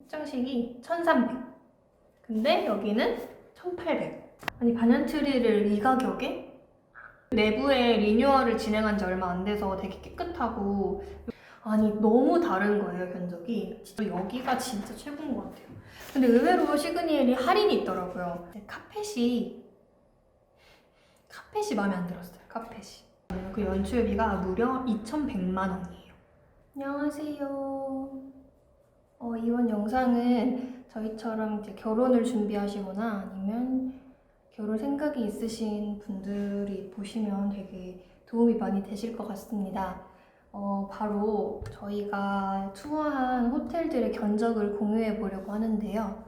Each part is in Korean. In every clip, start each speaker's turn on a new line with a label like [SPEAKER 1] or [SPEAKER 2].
[SPEAKER 1] 확장식이 1300. 근데 여기는 1800. 아니 반얀트리를 이 가격에? 내부에 리뉴얼을 진행한 지 얼마 안 돼서 되게 깨끗하고, 아니 너무 다른 거예요 견적이. 진짜 여기가 진짜 최고인 것 같아요. 근데 의외로 시그니엘이 할인이 있더라고요. 카펫이 마음에 안 들었어요. 카펫이. 그 연출비가 무려 2,100만 원이에요. 안녕하세요. 이번 영상은 저희처럼 이제 결혼을 준비하시거나 아니면 결혼 생각이 있으신 분들이 보시면 되게 도움이 많이 되실 것 같습니다. 바로 저희가 투어한 호텔들의 견적을 공유해 보려고 하는데요.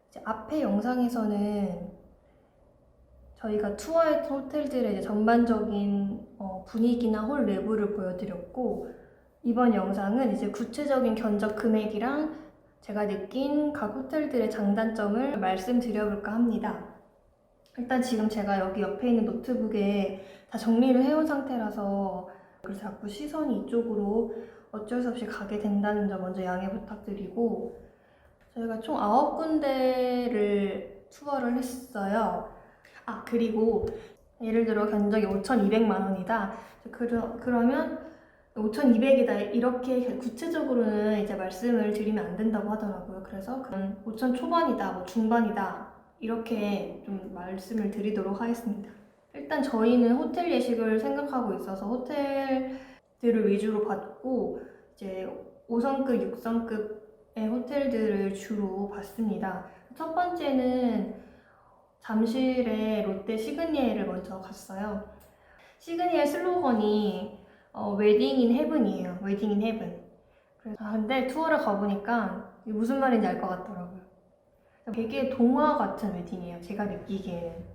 [SPEAKER 1] 이제 앞에 영상에서는 저희가 투어했던 호텔들의 이제 전반적인 분위기나 홀 내부를 보여드렸고, 이번 영상은 이제 구체적인 견적 금액이랑 제가 느낀 각 호텔들의 장단점을 말씀드려볼까 합니다. 일단 지금 제가 여기 옆에 있는 노트북에 다 정리를 해온 상태라서 그래서 자꾸 시선이 이쪽으로 어쩔 수 없이 가게 된다는 점 먼저 양해 부탁드리고, 저희가 총 9군데를 투어를 했어요. 그리고 예를 들어 견적이 5,200만 원이다. 그러면 5,200이다 이렇게 구체적으로는 이제 말씀을 드리면 안 된다고 하더라고요. 그래서 5,000 초반이다, 뭐 중반이다 이렇게 좀 말씀을 드리도록 하겠습니다. 일단 저희는 호텔 예식을 생각하고 있어서 호텔들을 위주로 봤고, 이제 5성급, 6성급의 호텔들을 주로 봤습니다. 첫 번째는 잠실의 롯데 시그니엘을 먼저 갔어요. 시그니엘 슬로건이 웨딩 인 헤븐이에요. 웨딩 인 헤븐. 근데 투어를 가보니까 무슨 말인지 알 것 같더라고요. 되게 동화 같은 웨딩이에요. 제가 느끼기에는.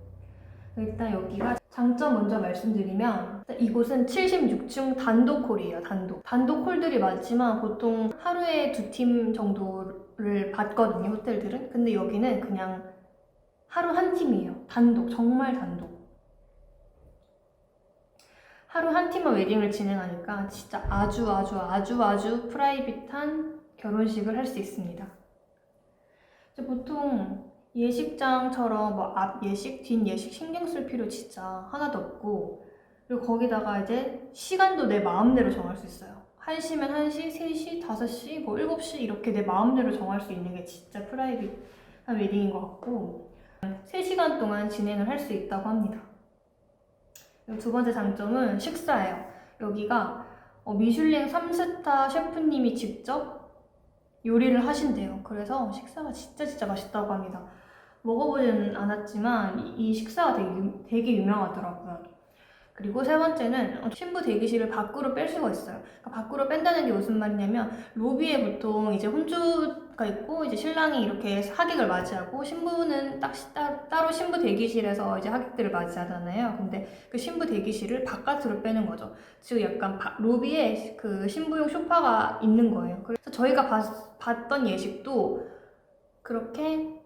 [SPEAKER 1] 일단 여기가 장점 먼저 말씀드리면, 이곳은 76층 단독홀이에요. 단독 홀들이 많지만 보통 하루에 2팀 정도를 받거든요, 호텔들은. 근데 여기는 그냥 하루 한 팀이에요. 정말 단독. 하루 한 팀만 웨딩을 진행하니까 진짜 아주 프라이빗한 결혼식을 할 수 있습니다. 보통 예식장처럼 뭐 앞 예식, 뒷 예식 신경 쓸 필요 진짜 하나도 없고, 그리고 거기다가 이제 시간도 내 마음대로 정할 수 있어요. 1시면 1시, 3시, 5시, 뭐 7시 이렇게 내 마음대로 정할 수 있는 게 진짜 프라이빗한 웨딩인 것 같고, 3시간 동안 진행을 할 수 있다고 합니다. 두 번째 장점은 식사예요. 여기가 미슐랭 3스타 셰프님이 직접 요리를 하신대요. 그래서 식사가 진짜 맛있다고 합니다. 먹어보지는 않았지만 이 식사가 되게 유명하더라고요. 그리고 세 번째는 신부 대기실을 밖으로 뺄 수가 있어요. 그러니까 밖으로 뺀다는 게 무슨 말이냐면, 로비에 보통 이제 혼주가 있고 이제 신랑이 이렇게 하객을 맞이하고, 신부는 따로 신부 대기실에서 이제 하객들을 맞이하잖아요. 근데 그 신부 대기실을 바깥으로 빼는 거죠. 즉 약간 로비에 그 신부용 소파가 있는 거예요. 그래서 저희가 봤던 예식도 그렇게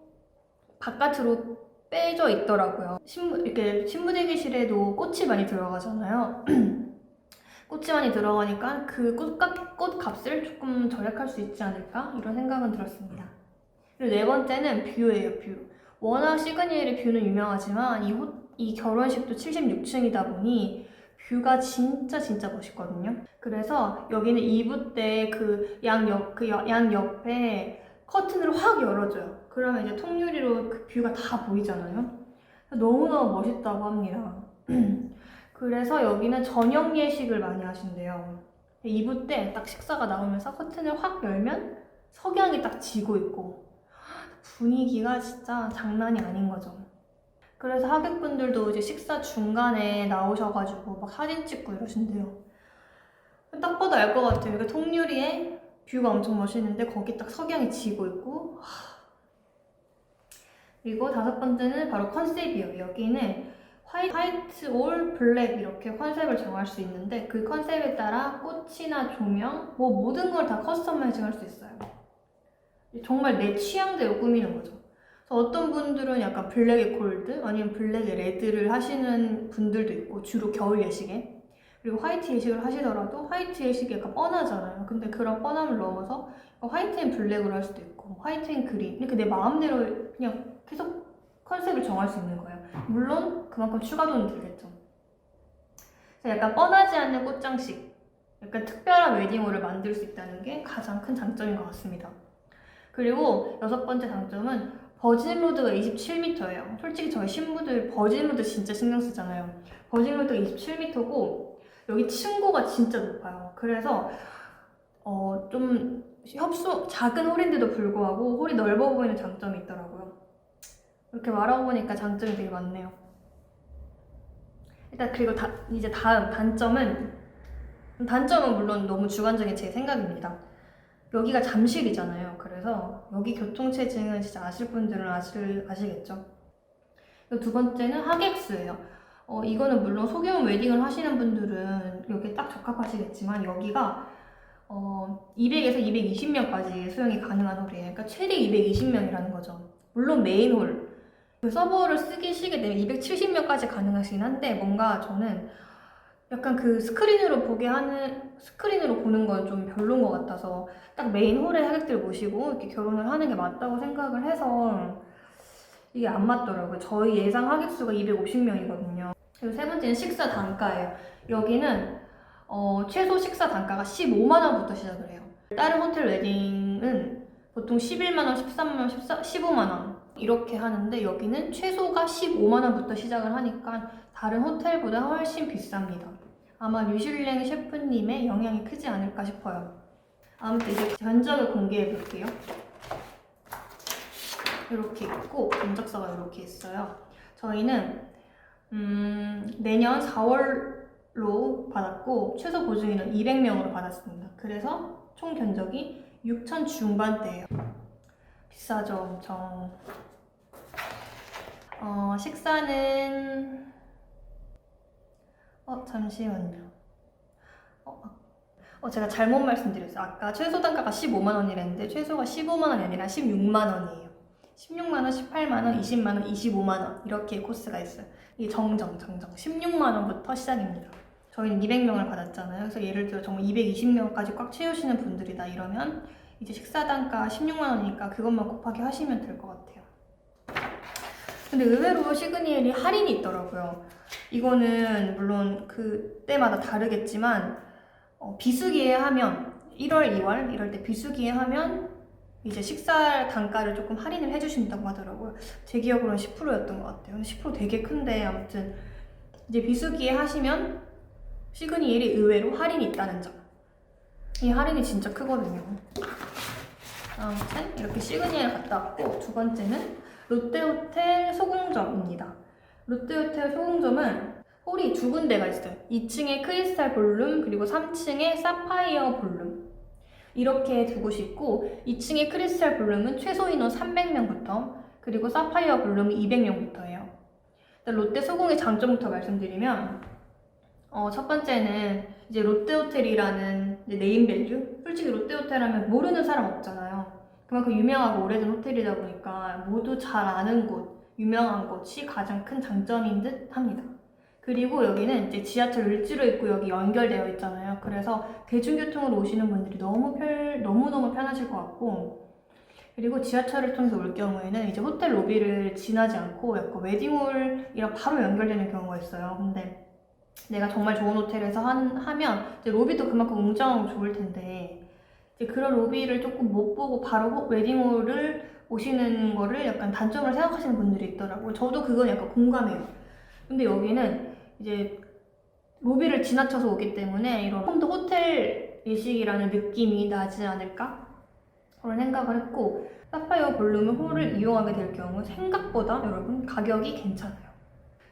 [SPEAKER 1] 바깥으로 빼져 있더라고요. 이렇게 신부 대기실에도 꽃이 많이 들어가잖아요. 꽃이 많이 들어가니까 그 꽃 값을 조금 절약할 수 있지 않을까? 이런 생각은 들었습니다. 그리고 네 번째는 뷰예요, 뷰. 워낙 시그니엘의 뷰는 유명하지만 이 결혼식도 76층이다 보니 뷰가 진짜 멋있거든요. 그래서 여기는 이브 때 그 양 옆에 커튼을 확 열어줘요. 그러면 이제 통유리로 그 뷰가 다 보이잖아요. 너무너무 멋있다고 합니다. 그래서 여기는 저녁 예식을 많이 하신대요. 이브 때 딱 식사가 나오면서 커튼을 확 열면 석양이 딱 지고 있고 분위기가 진짜 장난이 아닌 거죠. 그래서 하객분들도 이제 식사 중간에 나오셔가지고 막 사진 찍고 이러신대요. 딱 봐도 알 것 같아요. 그 통유리에 뷰가 엄청 멋있는데 거기 딱 석양이 지고 있고. 그리고 다섯 번째는 바로 컨셉이에요. 여기는 화이트 올 블랙 이렇게 컨셉을 정할 수 있는데, 그 컨셉에 따라 꽃이나 조명 뭐 모든 걸 다 커스터마이징 할 수 있어요. 정말 내 취향대로 꾸미는 거죠. 그래서 어떤 분들은 약간 블랙에 골드 아니면 블랙에 레드를 하시는 분들도 있고, 주로 겨울 예식에. 그리고 화이트 예식을 하시더라도 화이트 예식이 약간 뻔하잖아요. 근데 그런 뻔함을 넘어서 화이트 앤 블랙으로 할 수도 있고 화이트 앤 그린 이렇게 내 마음대로 그냥 계속 컨셉을 정할 수 있는 거예요. 물론 그만큼 추가 돈이 들겠죠. 약간 뻔하지 않는 꽃장식, 약간 특별한 웨딩홀을 만들 수 있다는 게 가장 큰 장점인 것 같습니다. 그리고 6번째 장점은 버진로드가 27m예요. 솔직히 저희 신부들 버진로드 진짜 신경 쓰잖아요. 버진로드가 27m고 여기 층고가 진짜 높아요. 그래서 좀 작은 홀인데도 불구하고 홀이 넓어 보이는 장점이 있더라고요. 이렇게 말하고 보니까 장점이 되게 많네요. 일단 그리고 이제 다음 단점은 물론 너무 주관적인 제 생각입니다. 여기가 잠실이잖아요. 그래서 여기 교통체증은 진짜 아실 분들은 아시겠죠? 두 번째는 하객수예요. 이거는 물론 소규모 웨딩을 하시는 분들은 여기에 딱 적합하시겠지만 여기가 200에서 220명까지 수용이 가능한 홀이에요. 그러니까 최대 220명이라는 거죠. 물론 메인 홀. 그 서버를 쓰게 되면 270명까지 가능하긴 한데 뭔가 저는 약간 그 스크린으로 보는 건 좀 별로인 것 같아서 딱 메인 홀에 하객들 모시고 이렇게 결혼을 하는 게 맞다고 생각을 해서 이게 안 맞더라고요. 저희 예상 하객수가 250명이거든요. 그리고 세 번째는 식사 단가예요. 여기는 최소 식사 단가가 15만 원부터 시작을 해요. 다른 호텔 웨딩은 보통 11만 원, 13만 원, 15만 원 이렇게 하는데 여기는 최소가 15만 원부터 시작을 하니까 다른 호텔보다 훨씬 비쌉니다. 아마 뮤슐랭 셰프님의 영향이 크지 않을까 싶어요. 아무튼 이제 견적을 공개해 볼게요. 이렇게 있고 견적서가 이렇게 있어요. 저희는 내년 4월로 받았고 최소 보증인은 200명으로 받았습니다. 그래서 총 견적이 6천 중반대예요. 비싸죠, 엄청. 식사는 잠시만요. 제가 잘못 말씀드렸어요. 아까 최소 단가가 15만 원이랬는데 최소가 15만 원이 아니라 16만 원이에요. 16만 원, 18만 원, 20만 원, 25만 원 이렇게 코스가 있어요. 이게 정정 16만 원부터 시작입니다. 저희는 200명을 받았잖아요. 그래서 예를 들어 정말 220명까지 꽉 채우시는 분들이다 이러면 이제 식사 단가 16만 원이니까 그것만 곱하기 하시면 될 것 같아요. 근데 의외로 시그니엘이 할인이 있더라고요. 이거는 물론 그때마다 다르겠지만 비수기에 하면 1월, 2월 이럴 때 비수기에 하면 이제 식사 단가를 조금 할인을 해주신다고 하더라고요. 제 기억으로는 10%였던 것 같아요. 근데 10% 되게 큰데 아무튼 이제 비수기에 하시면 시그니엘이 의외로 할인이 있다는 점. 이 할인이 진짜 크거든요. 아무튼 이렇게 시그니엘 갔다 왔고 두 번째는 롯데호텔 소공점입니다. 롯데호텔 소공점은 홀이 두 군데가 있어요. 2층에 크리스탈 볼룸 그리고 3층에 사파이어 볼룸 이렇게 두 곳이 있고 2층의 크리스탈 볼룸은 최소 인원 300명부터 그리고 사파이어 볼룸은 200명부터예요. 롯데 소공의 장점부터 말씀드리면 첫 번째는 이제 롯데호텔이라는 네임밸류. 솔직히 롯데호텔 하면 모르는 사람 없잖아요. 그만큼 유명하고 오래된 호텔이다 보니까 모두 잘 아는 곳, 유명한 곳이 가장 큰 장점인 듯 합니다. 그리고 여기는 이제 지하철 을지로 있고 여기 연결되어 있잖아요. 그래서 대중교통으로 오시는 분들이 너무너무 편하실 것 같고 그리고 지하철을 통해서 올 경우에는 이제 호텔 로비를 지나지 않고 약간 웨딩홀이랑 바로 연결되는 경우가 있어요. 근데 내가 정말 좋은 호텔에서 하면 이제 로비도 그만큼 웅장하고 좋을 텐데 이제 그런 로비를 조금 못 보고 바로 웨딩홀을 오시는 거를 약간 단점을 생각하시는 분들이 있더라고요. 저도 그건 약간 공감해요. 근데 여기는 이제 로비를 지나쳐서 오기 때문에 이런 좀 더 호텔 예식이라는 느낌이 나지 않을까? 그런 생각을 했고 사파이어 볼룸 홀을 이용하게 될 경우 생각보다 여러분 가격이 괜찮아요.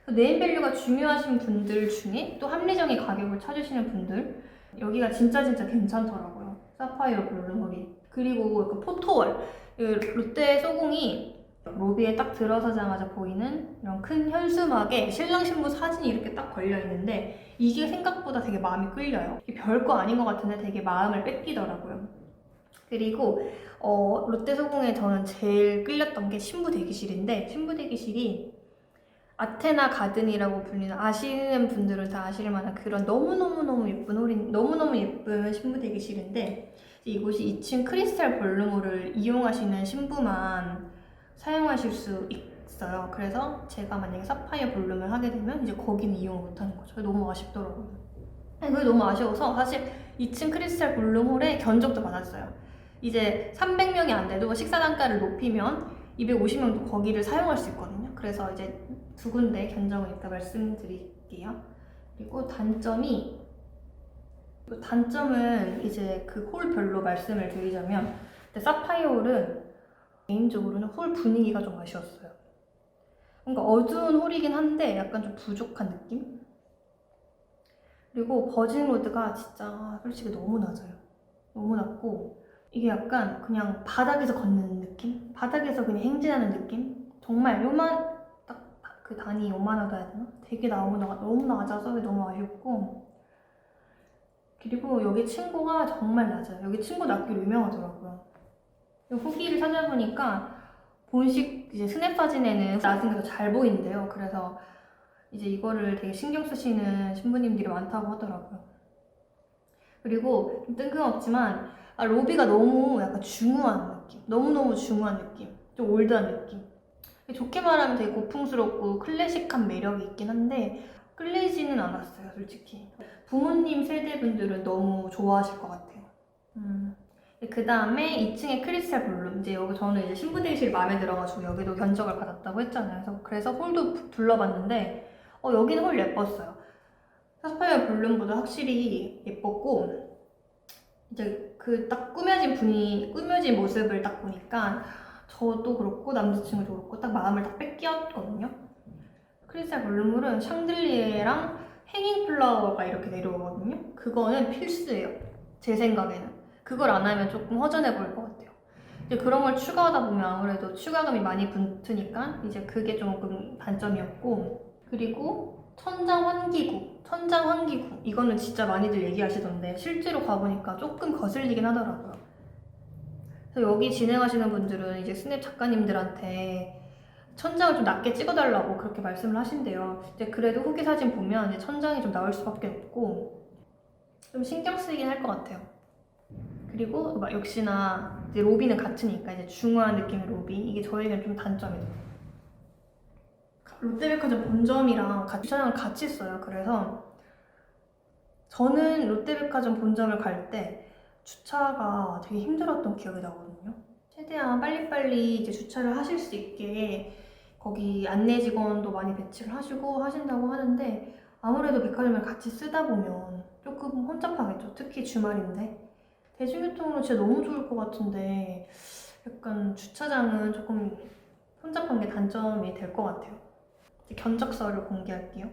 [SPEAKER 1] 네임밸류가 중요하신 분들 중에 또 합리적인 가격을 찾으시는 분들 여기가 진짜 괜찮더라고요. 사파이어 볼룸 홀이. 그리고 약간 포토월 롯데 소공이 로비에 딱 들어서자마자 보이는 이런 큰 현수막에 신랑 신부 사진이 이렇게 딱 걸려 있는데 이게 생각보다 되게 마음이 끌려요. 이게 별거 아닌 것 같은데 되게 마음을 뺏기더라고요. 그리고 롯데 소공에 저는 제일 끌렸던 게 신부 대기실인데 신부 대기실이 아테나 가든이라고 불리는, 아시는 분들은 다 아실 만한 그런 너무너무너무 예쁜 너무너무 예쁜 신부 대기실인데, 이곳이 2층 크리스탈 볼룸홀을 이용하시는 신부만 사용하실 수 있어요. 그래서 제가 만약에 사파이어 볼룸을 하게 되면 이제 거기는 이용을 못하는 거죠. 너무 아쉽더라고요. 그게 너무 아쉬워서 사실 2층 크리스탈 볼룸홀에 견적도 받았어요. 이제 300명이 안 돼도 식사 단가를 높이면 250명도 거기를 사용할 수 있거든요. 그래서 이제 두 군데 견적을 이따 말씀드릴게요. 그리고 단점은 이제 그 홀별로 말씀을 드리자면, 사파이어 홀은 개인적으로는 홀 분위기가 좀 아쉬웠어요. 뭔가 어두운 홀이긴 한데 약간 좀 부족한 느낌? 그리고 버진 로드가 진짜 솔직히 너무 낮아요. 너무 낮고 이게 약간 그냥 바닥에서 걷는 느낌? 바닥에서 그냥 행진하는 느낌? 정말 딱 그 단이 요만하다 해야 되나? 되게 너무 낮아서 너무 아쉽고, 그리고 여기 층고가 정말 낮아요. 여기 층고 낮기로 유명하더라고요. 후기를 찾아보니까 본식 이제 스냅 사진에는 낮은 게 더 잘 보인대요. 그래서 이제 이거를 되게 신경 쓰시는 신부님들이 많다고 하더라고요. 그리고 좀 뜬금없지만 로비가 너무 약간 중후한 느낌, 너무너무 중후한 느낌, 좀 올드한 느낌. 좋게 말하면 되게 고풍스럽고 클래식한 매력이 있긴 한데 끌리지는 않았어요, 솔직히. 부모님 세대분들은 너무 좋아하실 것 같아요. 그 다음에 2층에 크리스탈 볼룸. 이제 여기 저는 이제 신부 대기실이 마음에 들어가지고 여기도 견적을 받았다고 했잖아요. 그래서 홀도 둘러봤는데 여기는 홀 예뻤어요. 사파이어 볼룸보다 확실히 예뻤고, 이제 그 딱 꾸며진 모습을 딱 보니까 저도 그렇고 남자친구도 그렇고 딱 마음을 딱 뺏겼거든요. 크리스탈 볼룸홀은 샹들리에랑 행잉 플라워가 이렇게 내려오거든요. 그거는 필수예요, 제 생각에는. 그걸 안 하면 조금 허전해 보일 것 같아요. 이제 그런 걸 추가하다 보면 아무래도 추가금이 많이 붙으니까 이제 그게 조금 단점이었고, 그리고 천장 환기구 이거는 진짜 많이들 얘기하시던데 실제로 가보니까 조금 거슬리긴 하더라고요. 그래서 여기 진행하시는 분들은 이제 스냅 작가님들한테 천장을 좀 낮게 찍어달라고 그렇게 말씀을 하신대요. 이제 그래도 후기 사진 보면 이제 천장이 좀 나올 수밖에 없고 좀 신경 쓰이긴 할 것 같아요. 그리고 역시나 이제 로비는 같으니까 이제 중후한 느낌의 로비, 이게 저에게는 좀 단점이에요. 롯데백화점 본점이랑 주차장을 같이 써요. 그래서 저는 롯데백화점 본점을 갈 때 주차가 되게 힘들었던 기억이 나거든요. 최대한 빨리빨리 이제 주차를 하실 수 있게 거기 안내 직원도 많이 배치를 하시고 하신다고 하는데, 아무래도 백화점을 같이 쓰다 보면 조금 혼잡하겠죠. 특히 주말인데. 대중교통으로 진짜 너무 좋을 것 같은데 약간 주차장은 조금 혼잡한 게 단점이 될 것 같아요. 이제 견적서를 공개할게요.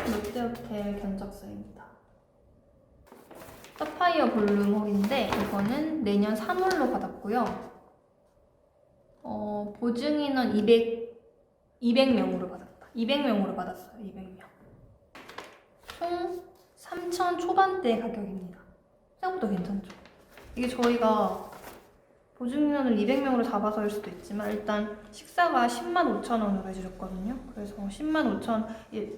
[SPEAKER 1] 롯데호텔 견적서입니다. 사파이어 볼룸홀인데 이거는 내년 3월로 받았고요. 보증인원 200명으로 받았다. 200명으로 받았어요. 200명. 총 3,000 초반대 가격입니다. 생각보다 괜찮죠? 이게 저희가 보증인원을 200명으로 잡아서일 수도 있지만 일단 식사가 10만 5천 원으로 해주셨거든요. 그래서 10만 5천,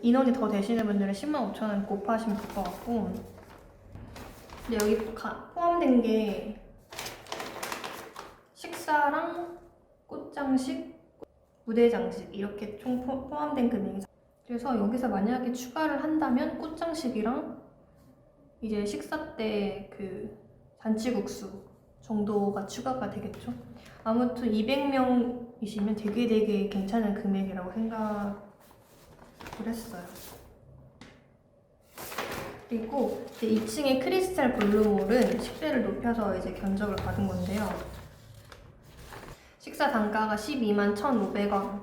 [SPEAKER 1] 인원이 더 되시는 분들은 10만 5천 원 곱하시면 될 것 같고, 근데 여기 포함된 게 식사랑 꽃장식, 무대장식 이렇게 총 포함된 금액이. 그래서 여기서 만약에 추가를 한다면 꽃장식이랑 이제 식사 때 그 잔치국수 정도가 추가가 되겠죠. 아무튼 200명이시면 되게 괜찮은 금액이라고 생각을 했어요. 그리고 이제 2층의 크리스탈 볼룸홀은 식대를 높여서 이제 견적을 받은 건데요. 식사 단가가 12만 1,500원.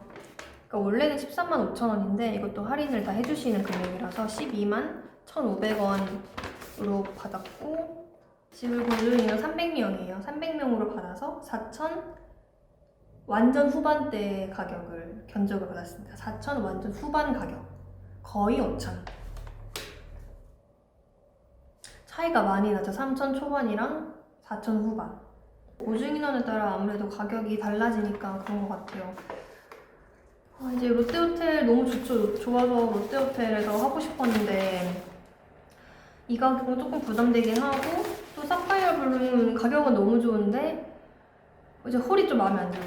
[SPEAKER 1] 그러니까 원래는 13만 5천 원인데 이것도 할인을 다 해주시는 금액이라서 12만 1,500원으로 받았고, 지금 보증인은 300명이에요. 300명으로 받아서 4천 완전 후반대 가격을 견적을 받았습니다. 4천 완전 후반 가격. 거의 5천. 차이가 많이 나죠. 3천 초반이랑 4천 후반. 보증 인원에 따라 아무래도 가격이 달라지니까 그런 것 같아요. 이제 롯데호텔 너무 좋아서 롯데호텔에서 하고 싶었는데 이 가격은 조금 부담되긴 하고, 또 사파이어 블룸은 가격은 너무 좋은데 이제 홀이 좀 마음에 안 들고,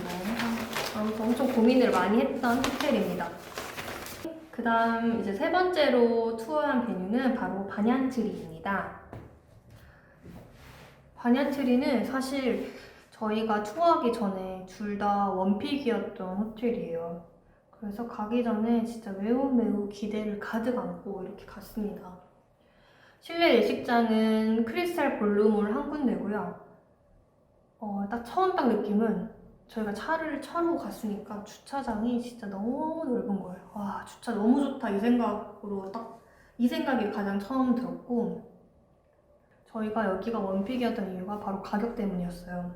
[SPEAKER 1] 아무튼 엄청 고민을 많이 했던 호텔입니다. 그 다음 이제 세 번째로 투어한 베뉴는 바로 반얀트리입니다. 반얀트리는 사실 저희가 투어하기 전에 둘 다 원픽이었던 호텔이에요. 그래서 가기 전에 진짜 매우 기대를 가득 안고 이렇게 갔습니다. 실내 예식장은 크리스탈 볼루몰 한 군데고요. 딱 처음 느낌은 저희가 차를 차로 갔으니까 주차장이 진짜 너무 넓은 거예요. 와, 주차 너무 좋다 이 생각으로 이 생각이 가장 처음 들었고, 저희가 여기가 원픽이었던 이유가 바로 가격 때문이었어요.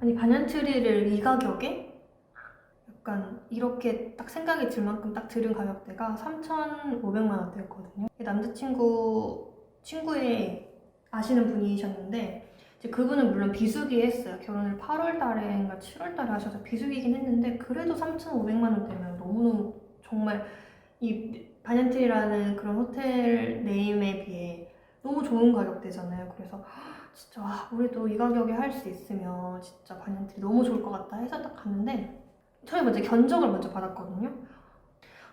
[SPEAKER 1] 아니, 반얀트리를 이 가격에? 약간 이렇게 딱 생각이 들 만큼 딱 들은 가격대가 3,500만 원대였거든요. 친구의 아시는 분이셨는데, 이제 그분은 물론 비수기 했어요. 결혼을 8월 달인가 7월 달에 하셔서 비수기긴 했는데, 그래도 3,500만 원대면 너무너무 정말 이 반얀트리라는 그런 호텔 네임에 비해 너무 좋은 가격대잖아요. 그래서 진짜 우리도 이 가격에 할 수 있으면 진짜 반얀트리 너무 좋을 것 같다 해서 딱 갔는데, 처음에 먼저 견적을 먼저 받았거든요.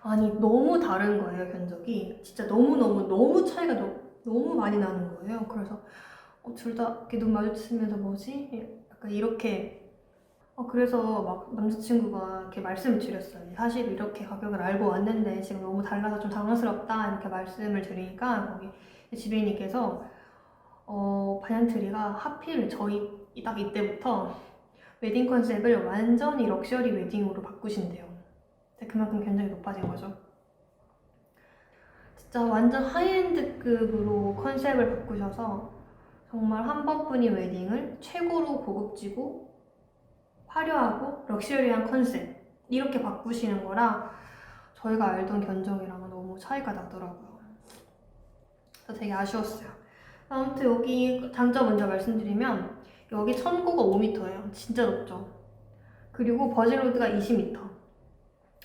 [SPEAKER 1] 아니, 너무 다른 거예요, 견적이. 진짜 너무 차이가 너무 많이 나는 거예요. 그래서 둘 다 이렇게 눈 마주치면서 뭐지? 약간 이렇게. 그래서 막 남자친구가 이렇게 말씀을 드렸어요. 사실 이렇게 가격을 알고 왔는데 지금 너무 달라서 좀 당황스럽다 이렇게 말씀을 드리니까, 거기 지배인님께서 반얀트리가 하필 저희 딱 이때부터 웨딩 컨셉을 완전히 럭셔리 웨딩으로 바꾸신대요. 그만큼 견적이 높아진 거죠. 진짜 완전 하이엔드급으로 컨셉을 바꾸셔서 정말 한 번뿐인 웨딩을 최고로 고급지고 화려하고 럭셔리한 컨셉 이렇게 바꾸시는 거라 저희가 알던 견적이랑은 너무 차이가 나더라고요. 그래서 되게 아쉬웠어요. 아무튼 여기 장점 먼저 말씀드리면, 여기 천고가 5m예요. 진짜 높죠. 그리고 버진로드가 20m.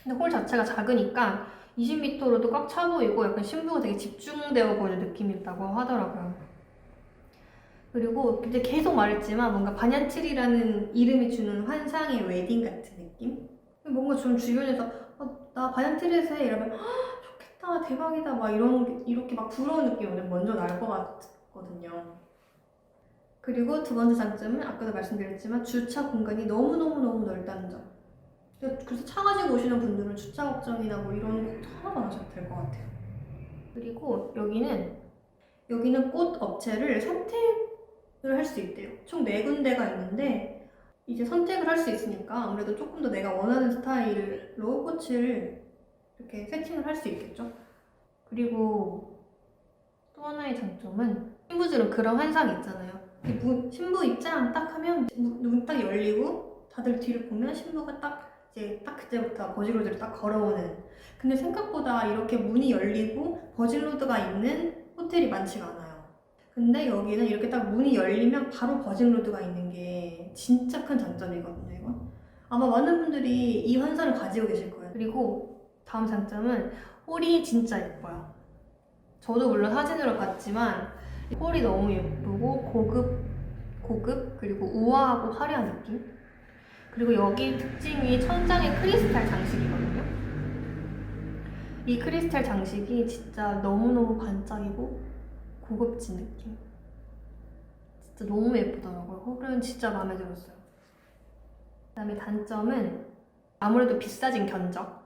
[SPEAKER 1] 근데 홀 자체가 작으니까 20m로도 꽉 차 보이고 약간 신부가 되게 집중되어 보이는 느낌이었다고 하더라고요. 그리고 이제 계속 말했지만 뭔가 반얀트리라는 이름이 주는 환상의 웨딩 같은 느낌? 뭔가 좀 주변에서 나 반얀트리에서 해 이러면 좋겠다 대박이다 막 이렇게 막 부러운 느낌이 먼저 날 것 같거든요. 그리고 두 번째 장점은 아까도 말씀드렸지만 주차 공간이 너무너무 넓다는 점. 그래서 차 가지고 오시는 분들은 주차 걱정이나 뭐 이런 거 하나도 안 하셔도 될 것 같아요. 그리고 여기는 꽃 업체를 선택을 할 수 있대요. 총 4군데가 있는데 이제 선택을 할 수 있으니까 아무래도 조금 더 내가 원하는 스타일로 꽃을 이렇게 세팅을 할 수 있겠죠. 그리고 또 하나의 장점은, 신부들은 그런 환상이 있잖아요. 신부 입장 딱 하면 문 딱 열리고 다들 뒤를 보면 신부가 딱 그때부터 버진로드를 딱 걸어오는. 근데 생각보다 이렇게 문이 열리고 버진로드가 있는 호텔이 많지가 않아요. 근데 여기는 이렇게 딱 문이 열리면 바로 버진로드가 있는 게 진짜 큰 장점이거든요, 이건. 아마 많은 분들이 이 환상을 가지고 계실 거예요. 그리고 다음 장점은 홀이 진짜 예뻐요. 저도 물론 사진으로 봤지만 홀이 너무 예쁘고 고급 그리고 우아하고 화려한 느낌. 그리고 여기 특징이 천장에 크리스탈 장식이거든요. 이 크리스탈 장식이 진짜 너무너무 반짝이고 고급진 느낌. 진짜 너무 예쁘더라고요. 홀은 진짜 마음에 들었어요. 그 다음에 단점은 아무래도 비싸진 견적.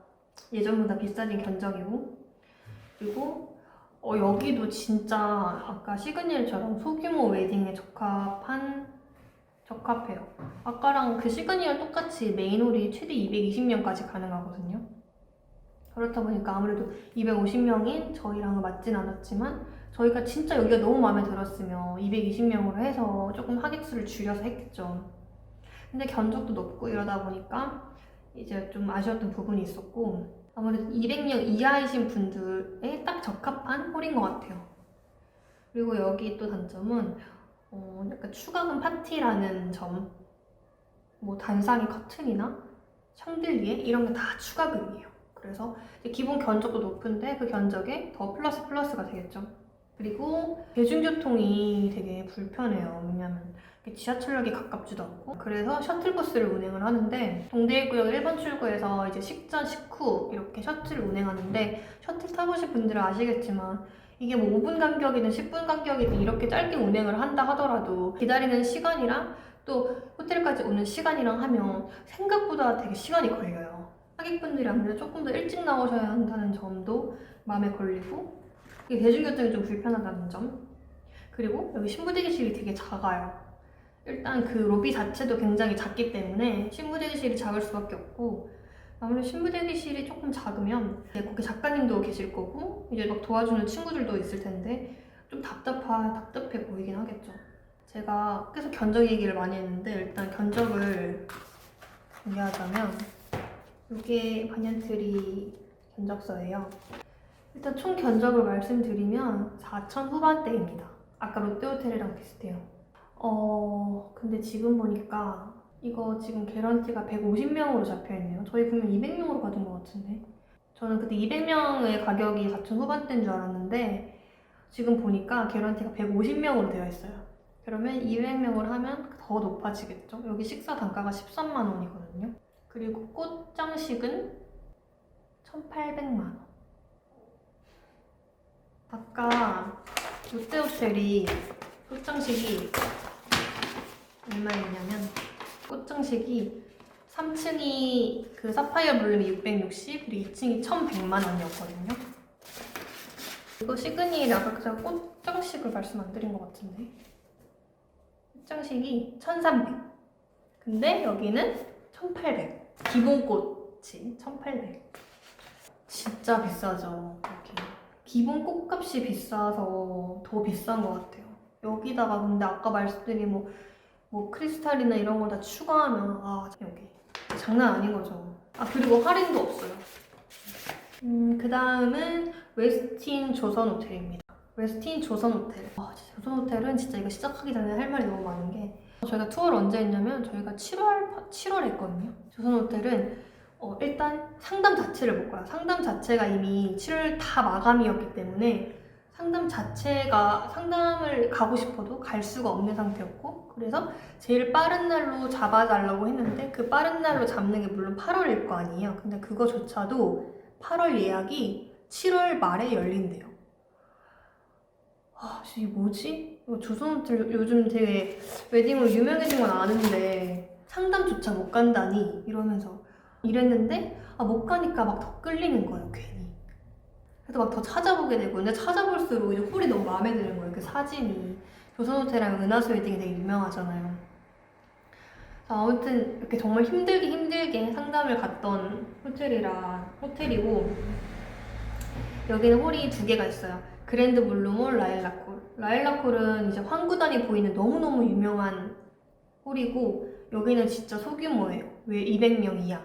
[SPEAKER 1] 예전보다 비싸진 견적이고, 그리고 여기도 진짜 아까 시그니엘처럼 소규모 웨딩에 적합해요. 아까랑 그 시그니엘 똑같이 메인홀이 최대 220명까지 가능하거든요. 그렇다 보니까 아무래도 250명인 저희랑은 맞진 않았지만, 저희가 진짜 여기가 너무 마음에 들었으면 220명으로 해서 조금 하객수를 줄여서 했겠죠. 근데 견적도 높고 이러다 보니까 이제 좀 아쉬웠던 부분이 있었고, 아무래도 200명 이하이신 분들에 딱 적합한 홀인 것 같아요. 그리고 여기 또 단점은 약간 추가금 파티라는 점, 뭐 단상의 커튼이나 샹들리에 이런 게 다 추가금이에요. 그래서 이제 기본 견적도 높은데 그 견적에 더 플러스 플러스가 되겠죠. 그리고 대중교통이 되게 불편해요. 왜냐면 지하철역에 가깝지도 않고. 그래서 셔틀버스를 운행을 하는데 동대입구역 1번 출구에서 이제 식전 식후 이렇게 셔틀을 운행하는데, 셔틀 타보신 분들은 아시겠지만 이게 뭐 5분 간격이든 10분 간격이든 이렇게 짧게 운행을 한다 하더라도 기다리는 시간이랑 또 호텔까지 오는 시간이랑 하면 생각보다 되게 시간이 걸려요. 하객분들이 아무래도 조금 더 일찍 나오셔야 한다는 점도 마음에 걸리고, 이게 대중교통이 좀 불편하다는 점. 그리고 여기 신부대기실이 되게 작아요. 일단 그 로비 자체도 굉장히 작기 때문에 신부대기실이 작을 수밖에 없고, 아무래도 신부대기실이 조금 작으면 거기 작가님도 계실 거고 이제 막 도와주는 친구들도 있을 텐데 좀 답답해 보이긴 하겠죠. 제가 계속 견적 얘기를 많이 했는데 일단 견적을 공개하자면 이게 반얀트리 견적서예요. 일단 총 견적을 말씀드리면 4천 후반대입니다. 아까 롯데호텔이랑 비슷해요. 근데 지금 보니까 이거 지금 개런티가 150명으로 잡혀있네요. 저희 분명 200명으로 받은 것 같은데. 저는 그때 200명의 가격이 4천 후반대인 줄 알았는데 지금 보니까 개런티가 150명으로 되어 있어요. 그러면 200명을 하면 더 높아지겠죠. 여기 식사 단가가 13만 원이거든요. 그리고 꽃장식은 1,800만 원. 아까 롯데호텔이 꽃장식이 얼마였냐면, 꽃장식이 3층이 그 사파이어 블룸이 660, 그리고 2층이 1,100만 원이었거든요. 이거 시그니엘 아까 제가 꽃장식을 말씀 안 드린 것 같은데, 꽃장식이 1,300. 근데 여기는 1,800. 기본 꽃이 1,800. 진짜 비싸죠. 여기. 기본 꽃값이 비싸서 더 비싼 것 같아요. 여기다가 근데 아까 말씀드린 뭐 크리스탈이나 이런 거 다 추가하면 여기 장난 아닌 거죠. 그리고 할인도 없어요. 그 다음은 웨스틴 조선 호텔입니다. 웨스틴 조선 호텔. 조선 호텔은 진짜 이거 시작하기 전에 할 말이 너무 많은 게, 저희가 투어를 언제 했냐면 저희가 7월 했거든요. 조선 호텔은 일단 상담 자체를 못 가요. 상담 자체가 이미 7월 다 마감이었기 때문에 상담을 가고 싶어도 갈 수가 없는 상태였고, 그래서 제일 빠른 날로 잡아달라고 했는데 그 빠른 날로 잡는 게 물론 8월일 거 아니에요. 근데 그거조차도 8월 예약이 7월 말에 열린대요. 이게 뭐지? 이거 조선호텔 요즘 되게 웨딩으로 유명해진 건 아는데 상담조차 못 간다니 이러면서 이랬는데 못 가니까 막 더 끌리는 거예요, 괜히. 그래서 막 더 찾아보게 되고, 근데 찾아볼수록 이제 홀이 너무 마음에 드는 거예요, 그 사진이. 조선호텔하면 은하수 웨딩이 되게 유명하잖아요. 아무튼 이렇게 정말 힘들게 상담을 갔던 호텔이고, 여기는 홀이 2개가 있어요. 그랜드 블룸홀, 라일락홀. 라일락홀은 이제 황구단이 보이는 너무너무 유명한 홀이고, 여기는 진짜 소규모예요. 왜 200명 이하.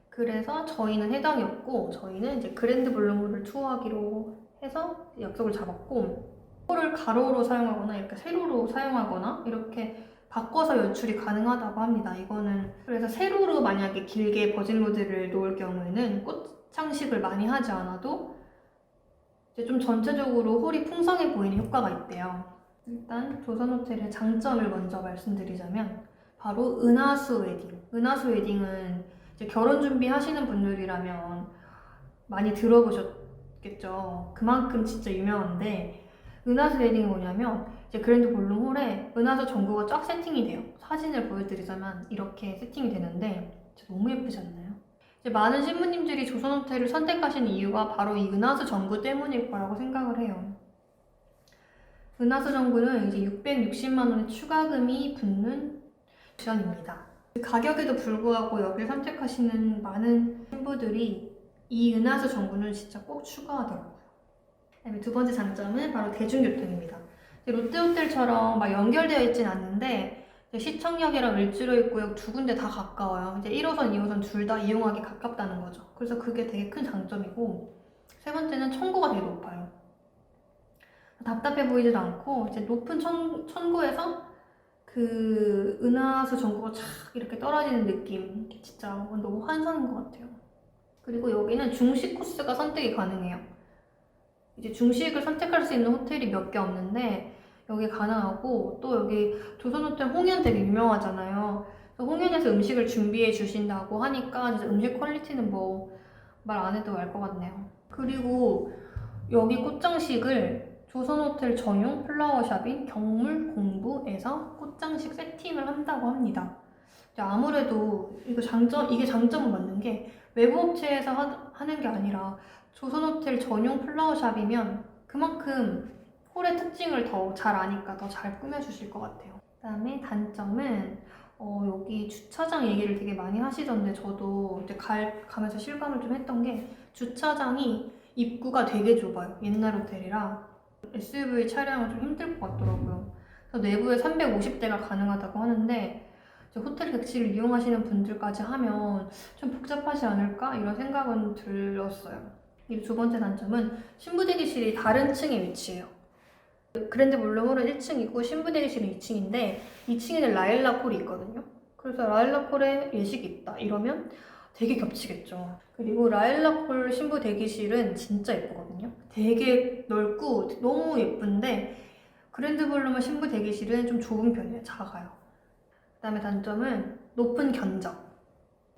[SPEAKER 1] 그래서 저희는 해당이었고, 저희는 이제 그랜드 블룸홀을 투어하기로 해서 약속을 잡았고, 홀을 가로로 사용하거나 이렇게 세로로 사용하거나 이렇게 바꿔서 연출이 가능하다고 합니다. 이거는 그래서 세로로 만약에 길게 버진로드를 놓을 경우에는 꽃장식을 많이 하지 않아도 이제 좀 전체적으로 홀이 풍성해 보이는 효과가 있대요. 일단 조선호텔의 장점을 먼저 말씀드리자면 바로 은하수 웨딩. 은하수 웨딩은 이제 결혼 준비하시는 분들이라면 많이 들어보셨겠죠. 그만큼 진짜 유명한데, 은하수 웨딩이 뭐냐면 이제 그랜드 볼룸홀에 은하수 전구가 쫙 세팅이 돼요. 사진을 보여드리자면 이렇게 세팅이 되는데 진짜 너무 예쁘지 않나요? 이제 많은 신부님들이 조선호텔을 선택하신 이유가 바로 이 은하수 전구 때문일 거라고 생각을 해요. 은하수 전구는 이제 660만 원의 추가금이 붙는 옵션입니다. 가격에도 불구하고 여기를 선택하시는 많은 신부들이 이 은하수 전구는 진짜 꼭 추가하더라고요. 그다음에 두 번째 장점은 바로 대중교통입니다. 롯데호텔처럼 막 연결되어 있진 않는데 시청역이랑 을지로입구역 2군데 다 가까워요. 이제 1호선, 2호선 둘 다 이용하기 가깝다는 거죠. 그래서 그게 되게 큰 장점이고, 세 번째는 청구가 되게 높아요. 답답해 보이지도 않고 이제 높은 천고에서 그 은하수 전구가 쫙 이렇게 떨어지는 느낌 진짜 너무 환상인 것 같아요. 그리고 여기는 중식 코스가 선택이 가능해요. 이제 중식을 선택할 수 있는 호텔이 몇 개 없는데 여기 가능하고, 또 여기 조선호텔 홍연 되게 유명하잖아요. 그래서 홍연에서 음식을 준비해 주신다고 하니까 진짜 음식 퀄리티는 뭐 말 안 해도 알 것 같네요. 그리고 여기 꽃장식을 조선호텔 전용 플라워샵인 경물공부에서 꽃장식 세팅을 한다고 합니다. 아무래도 이게 장점은 맞는 게 외부 업체에서 하는 게 아니라 조선호텔 전용 플라워샵이면 그만큼 홀의 특징을 더 잘 아니까 더 잘 꾸며주실 것 같아요. 그다음에 단점은 여기 주차장 얘기를 되게 많이 하시던데, 저도 이제 가면서 실감을 좀 했던 게 주차장이 입구가 되게 좁아요. 옛날 호텔이라 SUV 차량은 좀 힘들 것 같더라고요. 그래서 내부에 350대가 가능하다고 하는데 호텔 객실을 이용하시는 분들까지 하면 좀 복잡하지 않을까? 이런 생각은 들었어요. 그리고 두 번째 단점은 신부대기실이 다른 층에 위치해요. 그랜드 블룸홀은 1층이고 신부대기실은 2층인데 2층에는 라일락홀이 있거든요. 그래서 라일락홀에 예식이 있다 이러면 되게 겹치겠죠. 그리고 라일락홀 신부대기실은 진짜 예쁘거든요. 되게 넓고 너무 예쁜데 그랜드 블룸홀 신부대기실은 좀 좁은 편이에요. 작아요. 그다음에 단점은 높은 견적.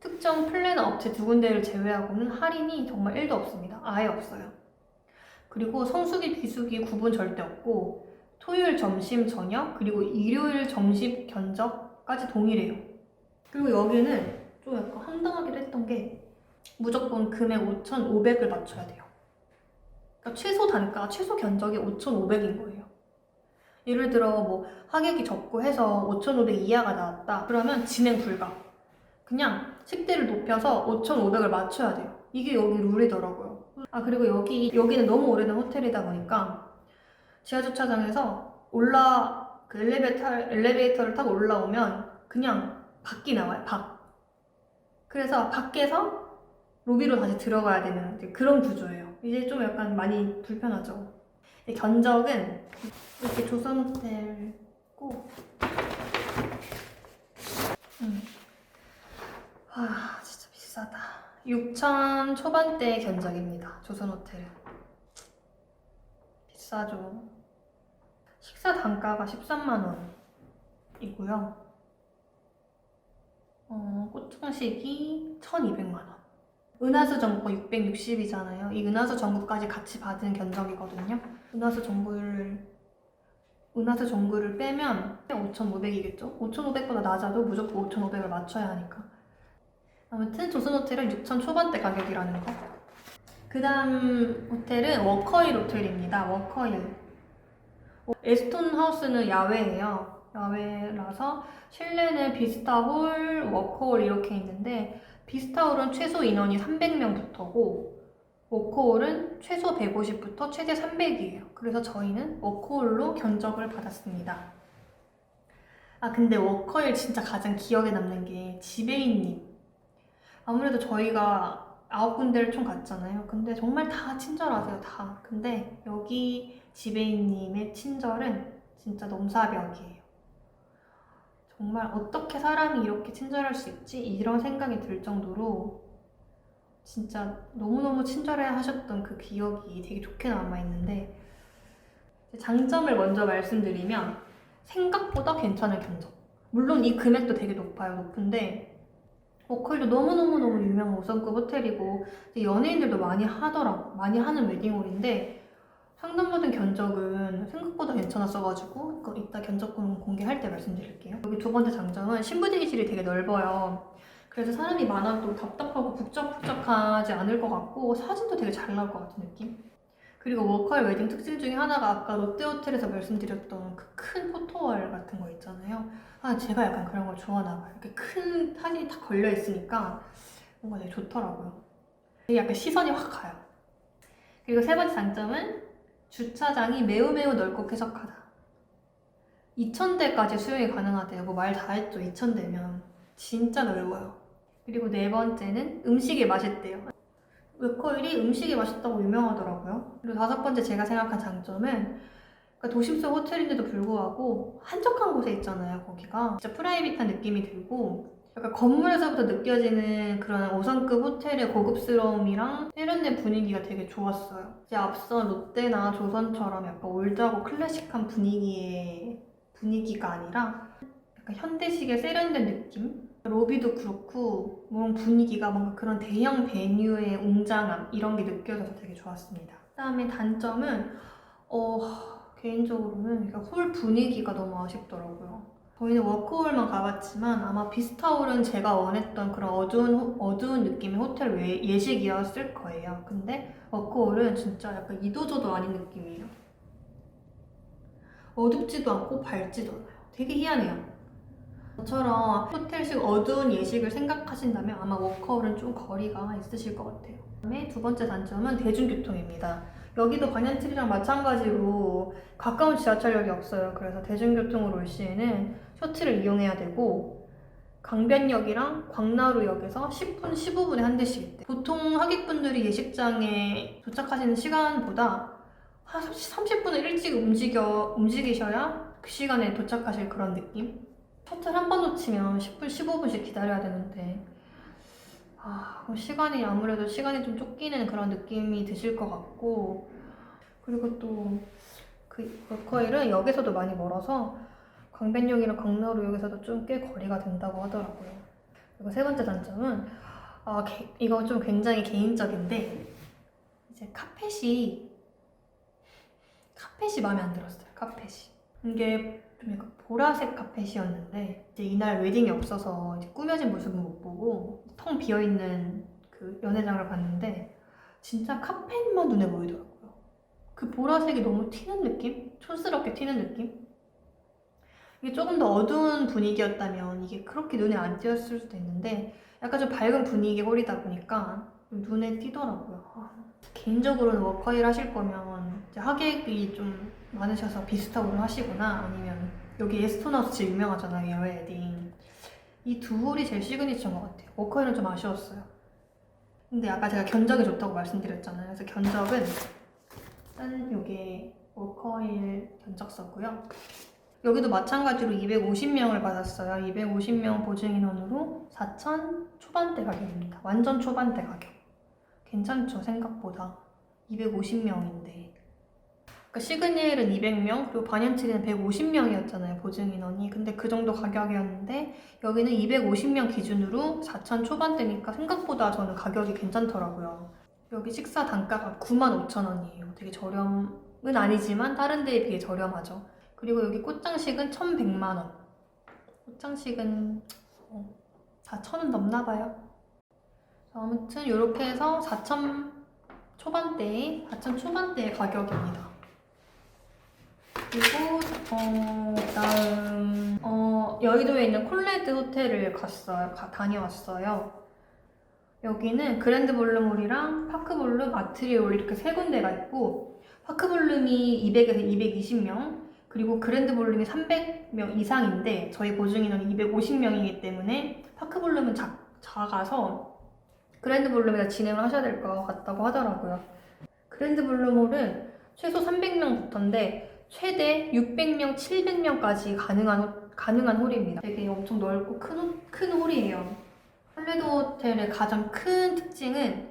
[SPEAKER 1] 특정 플래너 업체 2군데를 제외하고는 할인이 정말 1도 없습니다. 아예 없어요. 그리고 성수기, 비수기 구분 절대 없고 토요일 점심, 저녁, 그리고 일요일 점심 견적까지 동일해요. 그리고 여기는 좀 약간 황당하기도 했던 게 무조건 금액 5,500을 맞춰야 돼요. 그러니까 최소 단가, 최소 견적이 5,500인 거예요. 예를 들어 뭐 하객이 적고 해서 5,500 이하가 나왔다. 그러면 진행 불가. 그냥 식대를 높여서 5,500을 맞춰야 돼요. 이게 여기 룰이더라고요. 그리고 여기는 너무 오래된 호텔이다 보니까 지하주차장에서 그 엘리베이터를 타고 올라오면 그냥 밖이 나와요. 그래서 밖에서 로비로 다시 들어가야 되는 그런 구조예요. 이제 좀 약간 많이 불편하죠. 견적은 이렇게 조선호텔고 진짜 비싸다. 6,000 초반대 견적입니다. 조선호텔은 비싸죠. 식사 단가가 13만 원이고요. 꽃장식이 1,200만 원. 은하수 전구 660이잖아요. 이 은하수 전구까지 같이 받은 견적이거든요. 은하수 전구를 빼면 5,500이겠죠? 5,500보다 낮아도 무조건 5,500을 맞춰야 하니까. 아무튼 조선호텔은 6,000 초반대 가격이라는 거. 그 다음 호텔은 워커힐 호텔입니다. 워커힐. 에스톤 하우스는 야외예요. 야외라서 실내는 비스타홀, 워커홀 이렇게 있는데 비스타홀은 최소 인원이 300명부터고 워커홀은 최소 150부터 최대 300이에요. 그래서 저희는 워커홀로 견적을 받았습니다. 근데 워커힐 진짜 가장 기억에 남는 게 지배인님. 아무래도 저희가 9군데를 총 갔잖아요. 근데 정말 다 친절하세요, 다. 근데 여기 지배인님의 친절은 진짜 넘사벽이에요. 정말 어떻게 사람이 이렇게 친절할 수 있지? 이런 생각이 들 정도로 진짜 너무너무 친절해 하셨던 그 기억이 되게 좋게 남아있는데, 장점을 먼저 말씀드리면 생각보다 괜찮은 견적. 물론 이 금액도 되게 높은데 워커힐도 너무너무 유명한 5성급 호텔이고 연예인들도 많이 하는 웨딩홀인데 상담받은 견적은 생각보다 괜찮았어가지고 이따 견적금 공개할 때 말씀드릴게요. 여기 두 번째 장점은 신부대기실이 되게 넓어요. 그래서 사람이 많아도 답답하고 북적북적하지 않을 것 같고 사진도 되게 잘 나올 것 같은 느낌? 그리고 워커힐 웨딩 특징 중에 하나가 아까 롯데호텔에서 말씀드렸던 그 큰 포토월 같은 거 있잖아요. 제가 약간 그런 걸 좋아하나 봐요. 이렇게 큰 사진이 딱 걸려 있으니까 뭔가 되게 좋더라고요. 되게 약간 시선이 확 가요. 그리고 세 번째 장점은 주차장이 매우 넓고 쾌적하다. 2,000대까지 수용이 가능하대요. 뭐 말 다 했죠. 2,000대면 진짜 넓어요. 그리고 네 번째는 음식이 맛있대요. 워커힐이 음식이 맛있다고 유명하더라고요. 그리고 다섯 번째 제가 생각한 장점은 그러니까 도심 속 호텔인데도 불구하고 한적한 곳에 있잖아요. 거기가 진짜 프라이빗한 느낌이 들고 약간 건물에서부터 느껴지는 그런 5성급 호텔의 고급스러움이랑 세련된 분위기가 되게 좋았어요. 이제 앞선 롯데나 조선처럼 약간 올드하고 클래식한 분위기가 아니라 약간 현대식의 세련된 느낌? 로비도 그렇고 뭔가 분위기가 뭔가 그런 대형 베뉴의 웅장함 이런 게 느껴져서 되게 좋았습니다. 그다음에 단점은 개인적으로는 홀 분위기가 너무 아쉽더라고요. 저희는 워크홀만 가봤지만 아마 비스타홀은 제가 원했던 그런 어두운 느낌의 호텔 예식이었을 거예요. 근데 워크홀은 진짜 약간 이도저도 아닌 느낌이에요. 어둡지도 않고 밝지도 않아요. 되게 희한해요. 저처럼 호텔식 어두운 예식을 생각하신다면 아마 워커홀은 좀 거리가 있으실 것 같아요. 그다음에 두 번째 단점은 대중교통입니다. 여기도 반얀트리랑 마찬가지로 가까운 지하철역이 없어요. 그래서 대중교통으로 올 시에는 셔틀을 이용해야 되고 강변역이랑 광나루역에서 10분, 15분에 한 대씩 있대요. 보통 하객분들이 예식장에 도착하시는 시간보다 한 30분을 일찍 움직이셔야 그 시간에 도착하실 그런 느낌? 셔틀 한 번 놓치면 10분, 15분씩 기다려야 되는데 아무래도 시간이 좀 쫓기는 그런 느낌이 드실 것 같고 그리고 또 그 워커힐은 역에서도 많이 멀어서 광변역이랑 강나루역에서도 좀 꽤 거리가 된다고 하더라고요. 그리고 세 번째 단점은 이거 좀 굉장히 개인적인데 이제 카펫이 마음에 안 들었어요. 카펫이 이게 좀 약간 보라색 카펫이었는데 이제 이날 웨딩이 없어서 이제 꾸며진 모습은 못 보고 텅 비어있는 그 연회장을 봤는데 진짜 카펫만 눈에 보이더라고요. 그 보라색이 너무 튀는 느낌? 촌스럽게 튀는 느낌? 이게 조금 더 어두운 분위기였다면 이게 그렇게 눈에 안 띄었을 수도 있는데 약간 좀 밝은 분위기 홀이다 보니까 좀 눈에 띄더라고요. 개인적으로는 워커힐 하실 거면 이제 하객이 좀 많으셔서 비스타홀을 하시거나 아니면 여기 에스토나우스 제일 유명하잖아요. 야외 웨딩. 이 두 홀이 제일 시그니처인 것 같아요. 워커힐은 좀 아쉬웠어요. 근데 아까 제가 견적이 좋다고 말씀드렸잖아요. 그래서 견적은 일단 여기 워커힐 견적서고요. 여기도 마찬가지로 250명을 받았어요. 250명 보증인원으로 4,000 초반대 가격입니다. 완전 초반대 가격. 괜찮죠? 생각보다 250명인데 그러니까 시그니엘은 200명 그리고 반얀트리는 150명이었잖아요 보증인원이. 근데 그 정도 가격이었는데 여기는 250명 기준으로 4,000 초반대니까 생각보다 저는 가격이 괜찮더라고요. 여기 식사 단가가 95,000원이에요. 되게 저렴은 아니지만 다른 데에 비해 저렴하죠. 그리고 여기 꽃장식은 1,100만 원. 꽃장식은 다 1,000원 넘나봐요. 아무튼 이렇게 해서 4,000 초반대의 가격입니다. 그리고 다음 여의도에 있는 콜레드 호텔을 다녀왔어요. 여기는 그랜드 볼룸홀이랑 파크 볼룸, 아트리올 이렇게 세 군데가 있고 파크 볼룸이 200에서 220명 그리고 그랜드 볼룸이 300명 이상인데 저희 보증인원이 250명이기 때문에 파크 볼룸은 작아서 그랜드 볼룸에다 진행을 하셔야 될 것 같다고 하더라고요. 그랜드 볼룸홀은 최소 300명부터인데 최대 600명, 700명까지 가능한 홀입니다. 되게 엄청 넓고 큰 홀이에요. 콜레드 호텔의 가장 큰 특징은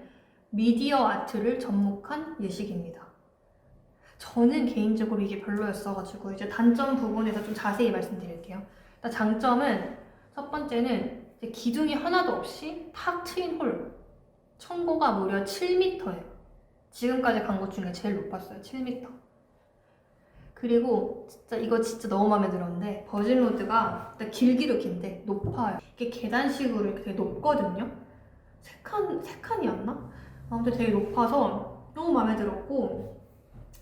[SPEAKER 1] 미디어 아트를 접목한 예식입니다. 저는 개인적으로 이게 별로였어가지고 이제 단점 부분에서 좀 자세히 말씀드릴게요. 일단 장점은 첫 번째는 이제 기둥이 하나도 없이 탁 트인 홀. 천고가 무려 7m예요. 지금까지 간 곳 중에 제일 높았어요. 7m. 그리고 이거 진짜 너무 마음에 들었는데 버진로드가 길기도 긴데 높아요. 이게 계단식으로 이렇게 되게 높거든요. 세 칸이었나? 아무튼 되게 높아서 너무 마음에 들었고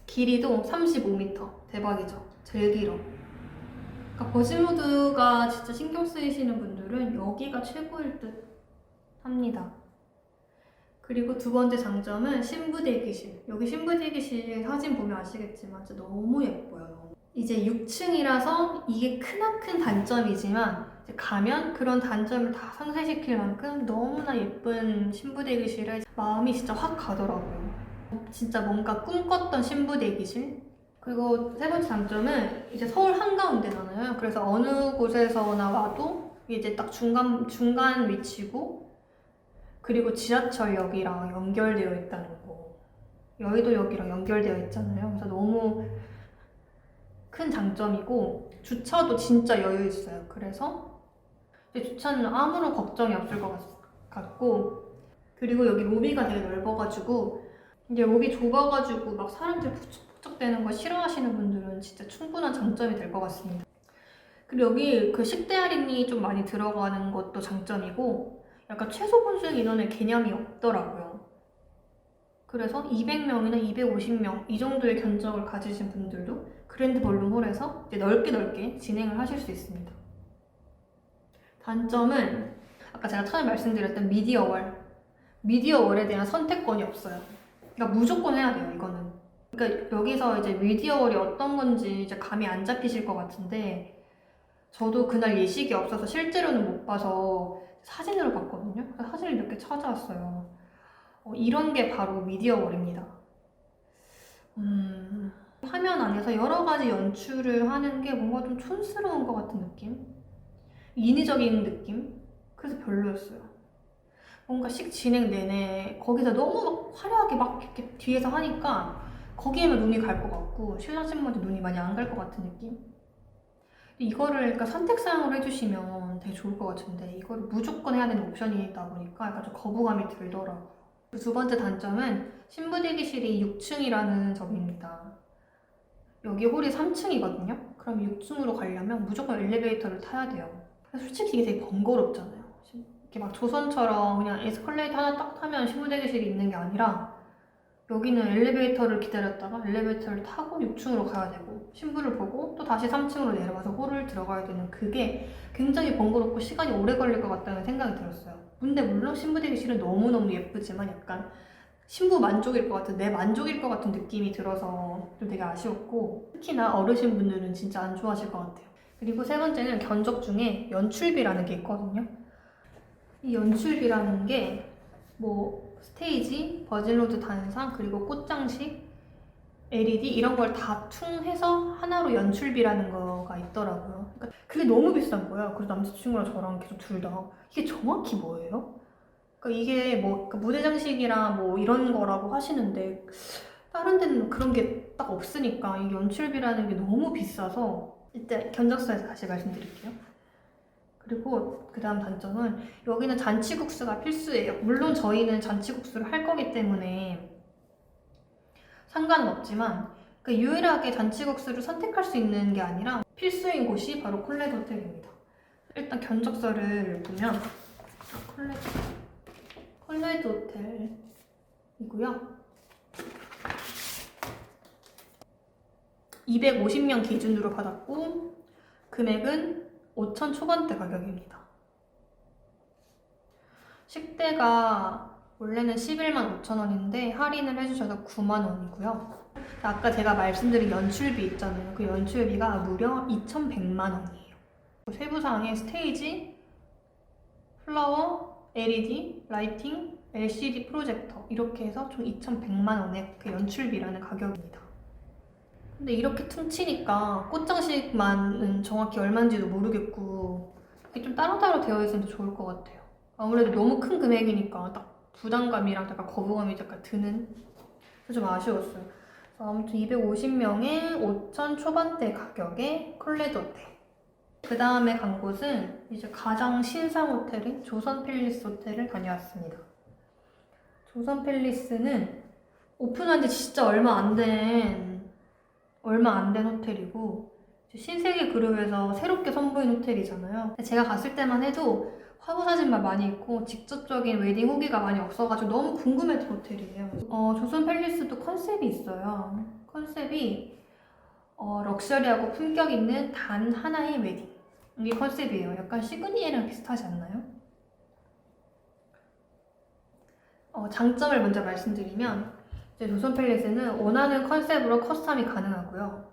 [SPEAKER 1] 길이도 35m. 대박이죠. 제일 길어. 그러니까 버진로드가 진짜 신경 쓰이시는 분들은 여기가 최고일 듯 합니다. 그리고 두 번째 장점은 신부 대기실. 여기 신부 대기실 사진 보면 아시겠지만 진짜 너무 예뻐요. 이제 6층이라서 이게 크나큰 단점이지만 이제 가면 그런 단점을 다 상쇄시킬 만큼 너무나 예쁜 신부 대기실에 마음이 진짜 확 가더라고요. 진짜 뭔가 꿈꿨던 신부 대기실? 그리고 세 번째 장점은 이제 서울 한가운데잖아요. 그래서 어느 곳에서나 와도 이제 딱 중간 위치고, 그리고 지하철역이랑 연결되어 있다는 거. 여의도역이랑 연결되어 있잖아요. 그래서 너무 큰 장점이고, 주차도 진짜 여유 있어요. 그래서 이제 주차는 아무런 걱정이 없을 것 같고, 그리고 여기 로비가 되게 넓어가지고, 이제 로비 좁아가지고 막 사람들 북적북적대는 거 싫어하시는 분들은 진짜 충분한 장점이 될 것 같습니다. 그리고 여기 그 식대 할인이 좀 많이 들어가는 것도 장점이고, 약간 최소 분수 인원의 개념이 없더라고요. 그래서 200명이나 250명 이 정도의 견적을 가지신 분들도 그랜드 볼룸홀에서 이제 넓게 진행을 하실 수 있습니다. 단점은 아까 제가 처음에 말씀드렸던 미디어월에 대한 선택권이 없어요. 그러니까 무조건 해야 돼요, 이거는. 그러니까 여기서 이제 미디어월이 어떤 건지 이제 감이 안 잡히실 것 같은데, 저도 그날 예식이 없어서 실제로는 못 봐서 사진으로 봤거든요. 사진을 몇 개 찾아왔어요. 이런 게 바로 미디어월입니다. 화면 안에서 여러 가지 연출을 하는 게 뭔가 좀 촌스러운 것 같은 느낌? 인위적인 느낌? 그래서 별로였어요. 뭔가 식 진행 내내 거기서 너무 막 화려하게 막 이렇게 뒤에서 하니까 거기에만 눈이 갈 것 같고, 신랑 신부한테 눈이 많이 안 갈 것 같은 느낌? 이거를 그러니까 선택사항으로 해주시면 되게 좋을 것 같은데, 이거를 무조건 해야 되는 옵션이다 보니까 약간 좀 거부감이 들더라고요. 두 번째 단점은 신부 대기실이 6층이라는 점입니다. 여기 홀이 3층이거든요? 그럼 6층으로 가려면 무조건 엘리베이터를 타야 돼요. 솔직히 이게 되게 번거롭잖아요. 이렇게 막 조선처럼 그냥 에스컬레이터 하나 딱 타면 신부 대기실이 있는 게 아니라, 여기는 엘리베이터를 기다렸다가 엘리베이터를 타고 6층으로 가야 되고, 신부를 보고 또 다시 3층으로 내려가서 홀을 들어가야 되는, 그게 굉장히 번거롭고 시간이 오래 걸릴 것 같다는 생각이 들었어요. 근데 물론 신부 대기실은 너무너무 예쁘지만 약간 신부 만족일 것 같은, 내 만족일 것 같은 느낌이 들어서 좀 되게 아쉬웠고, 특히나 어르신분들은 진짜 안 좋아하실 것 같아요. 그리고 세 번째는 견적 중에 연출비라는 게 있거든요. 이 연출비라는 게 뭐 스테이지, 버진로드 단상, 그리고 꽃장식, LED 이런 걸 다 퉁해서 하나로 연출비라는 거가 있더라고요. 그러니까 그게 너무 비싼 거야. 그래서 남자친구랑 저랑 계속 둘 다 이게 정확히 뭐예요? 그러니까 이게 뭐 그러니까 무대 장식이랑 뭐 이런 거라고 하시는데, 다른 데는 그런 게 딱 없으니까 이 연출비라는 게 너무 비싸서, 일단 견적서에서 다시 말씀드릴게요. 그리고 그 다음 단점은 여기는 잔치국수가 필수예요. 물론 저희는 잔치국수를 할 거기 때문에 상관은 없지만, 그 유일하게 잔치국수를 선택할 수 있는 게 아니라 필수인 곳이 바로 콜레드 호텔입니다. 일단 견적서를 보면 콜레드 호텔이고요. 250명 기준으로 받았고, 금액은 5천 초반대 가격입니다. 식대가 원래는 11만 5천 원인데 할인을 해주셔서 9만 원이고요. 아까 제가 말씀드린 연출비 있잖아요. 그 연출비가 무려 2,100만 원이에요. 세부사항에 스테이지, 플라워, LED, 라이팅, LCD 프로젝터 이렇게 해서 총 2,100만 원의 그 연출비라는 가격입니다. 근데 이렇게 퉁치니까 꽃장식만은 정확히 얼마인지도 모르겠고, 이게 좀 따로따로 되어 있으면 좋을 것 같아요. 아무래도 너무 큰 금액이니까 딱 부담감이랑 약간 거부감이 약간 드는, 좀 아쉬웠어요. 아무튼 250명에 5천 초반대 가격의 콜레드 호텔. 그 다음에 간 곳은 이제 가장 신상 호텔인 조선 팰리스 호텔을 다녀왔습니다. 조선 팰리스는 오픈한 지 진짜 얼마 안 된 호텔이고, 신세계 그룹에서 새롭게 선보인 호텔이잖아요. 제가 갔을 때만 해도 화보 사진만 많이 있고 직접적인 웨딩 후기가 많이 없어가지고 너무 궁금했던 호텔이에요. 조선 팰리스도 컨셉이 있어요. 컨셉이 럭셔리하고 품격 있는 단 하나의 웨딩, 이게 컨셉이에요. 약간 시그니에랑 비슷하지 않나요? 장점을 먼저 말씀드리면, 이제 조선 팰리스는 원하는 컨셉으로 커스텀이 가능하고요.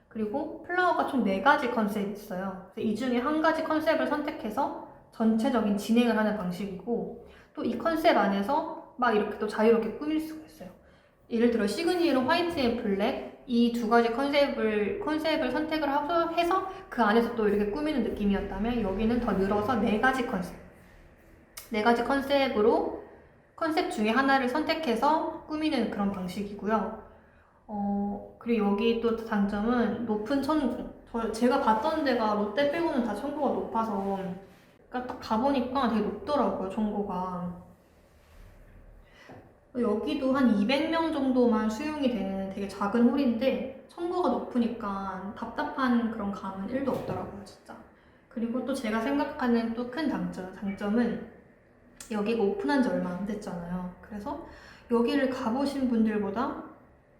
[SPEAKER 1] 그리고 플라워가 총 4가지 컨셉이 있어요. 그래서 이 중에 한 가지 컨셉을 선택해서 전체적인 진행을 하는 방식이고, 또 이 컨셉 안에서 막 이렇게 또 자유롭게 꾸밀 수가 있어요. 예를 들어 시그니에로 화이트 앤 블랙, 이 두 가지 컨셉을 선택을 해서 그 안에서 또 이렇게 꾸미는 느낌이었다면 여기는 더 늘어서 네 가지 컨셉으로 컨셉 중에 하나를 선택해서 꾸미는 그런 방식이고요. 그리고 여기 또 장점은 높은 천궁. 제가 봤던 데가 롯데 빼고는 다 천고가 높아서 그러니까 딱 가보니까 되게 높더라고요, 천고가. 여기도 한 200명 정도만 수용이 되는 되게 작은 홀인데 천고가 높으니까 답답한 그런 감은 1도 없더라고요, 진짜. 그리고 또 제가 생각하는 또 큰 장점은 여기가 오픈한 지 얼마 안 됐잖아요. 그래서 여기를 가보신 분들보다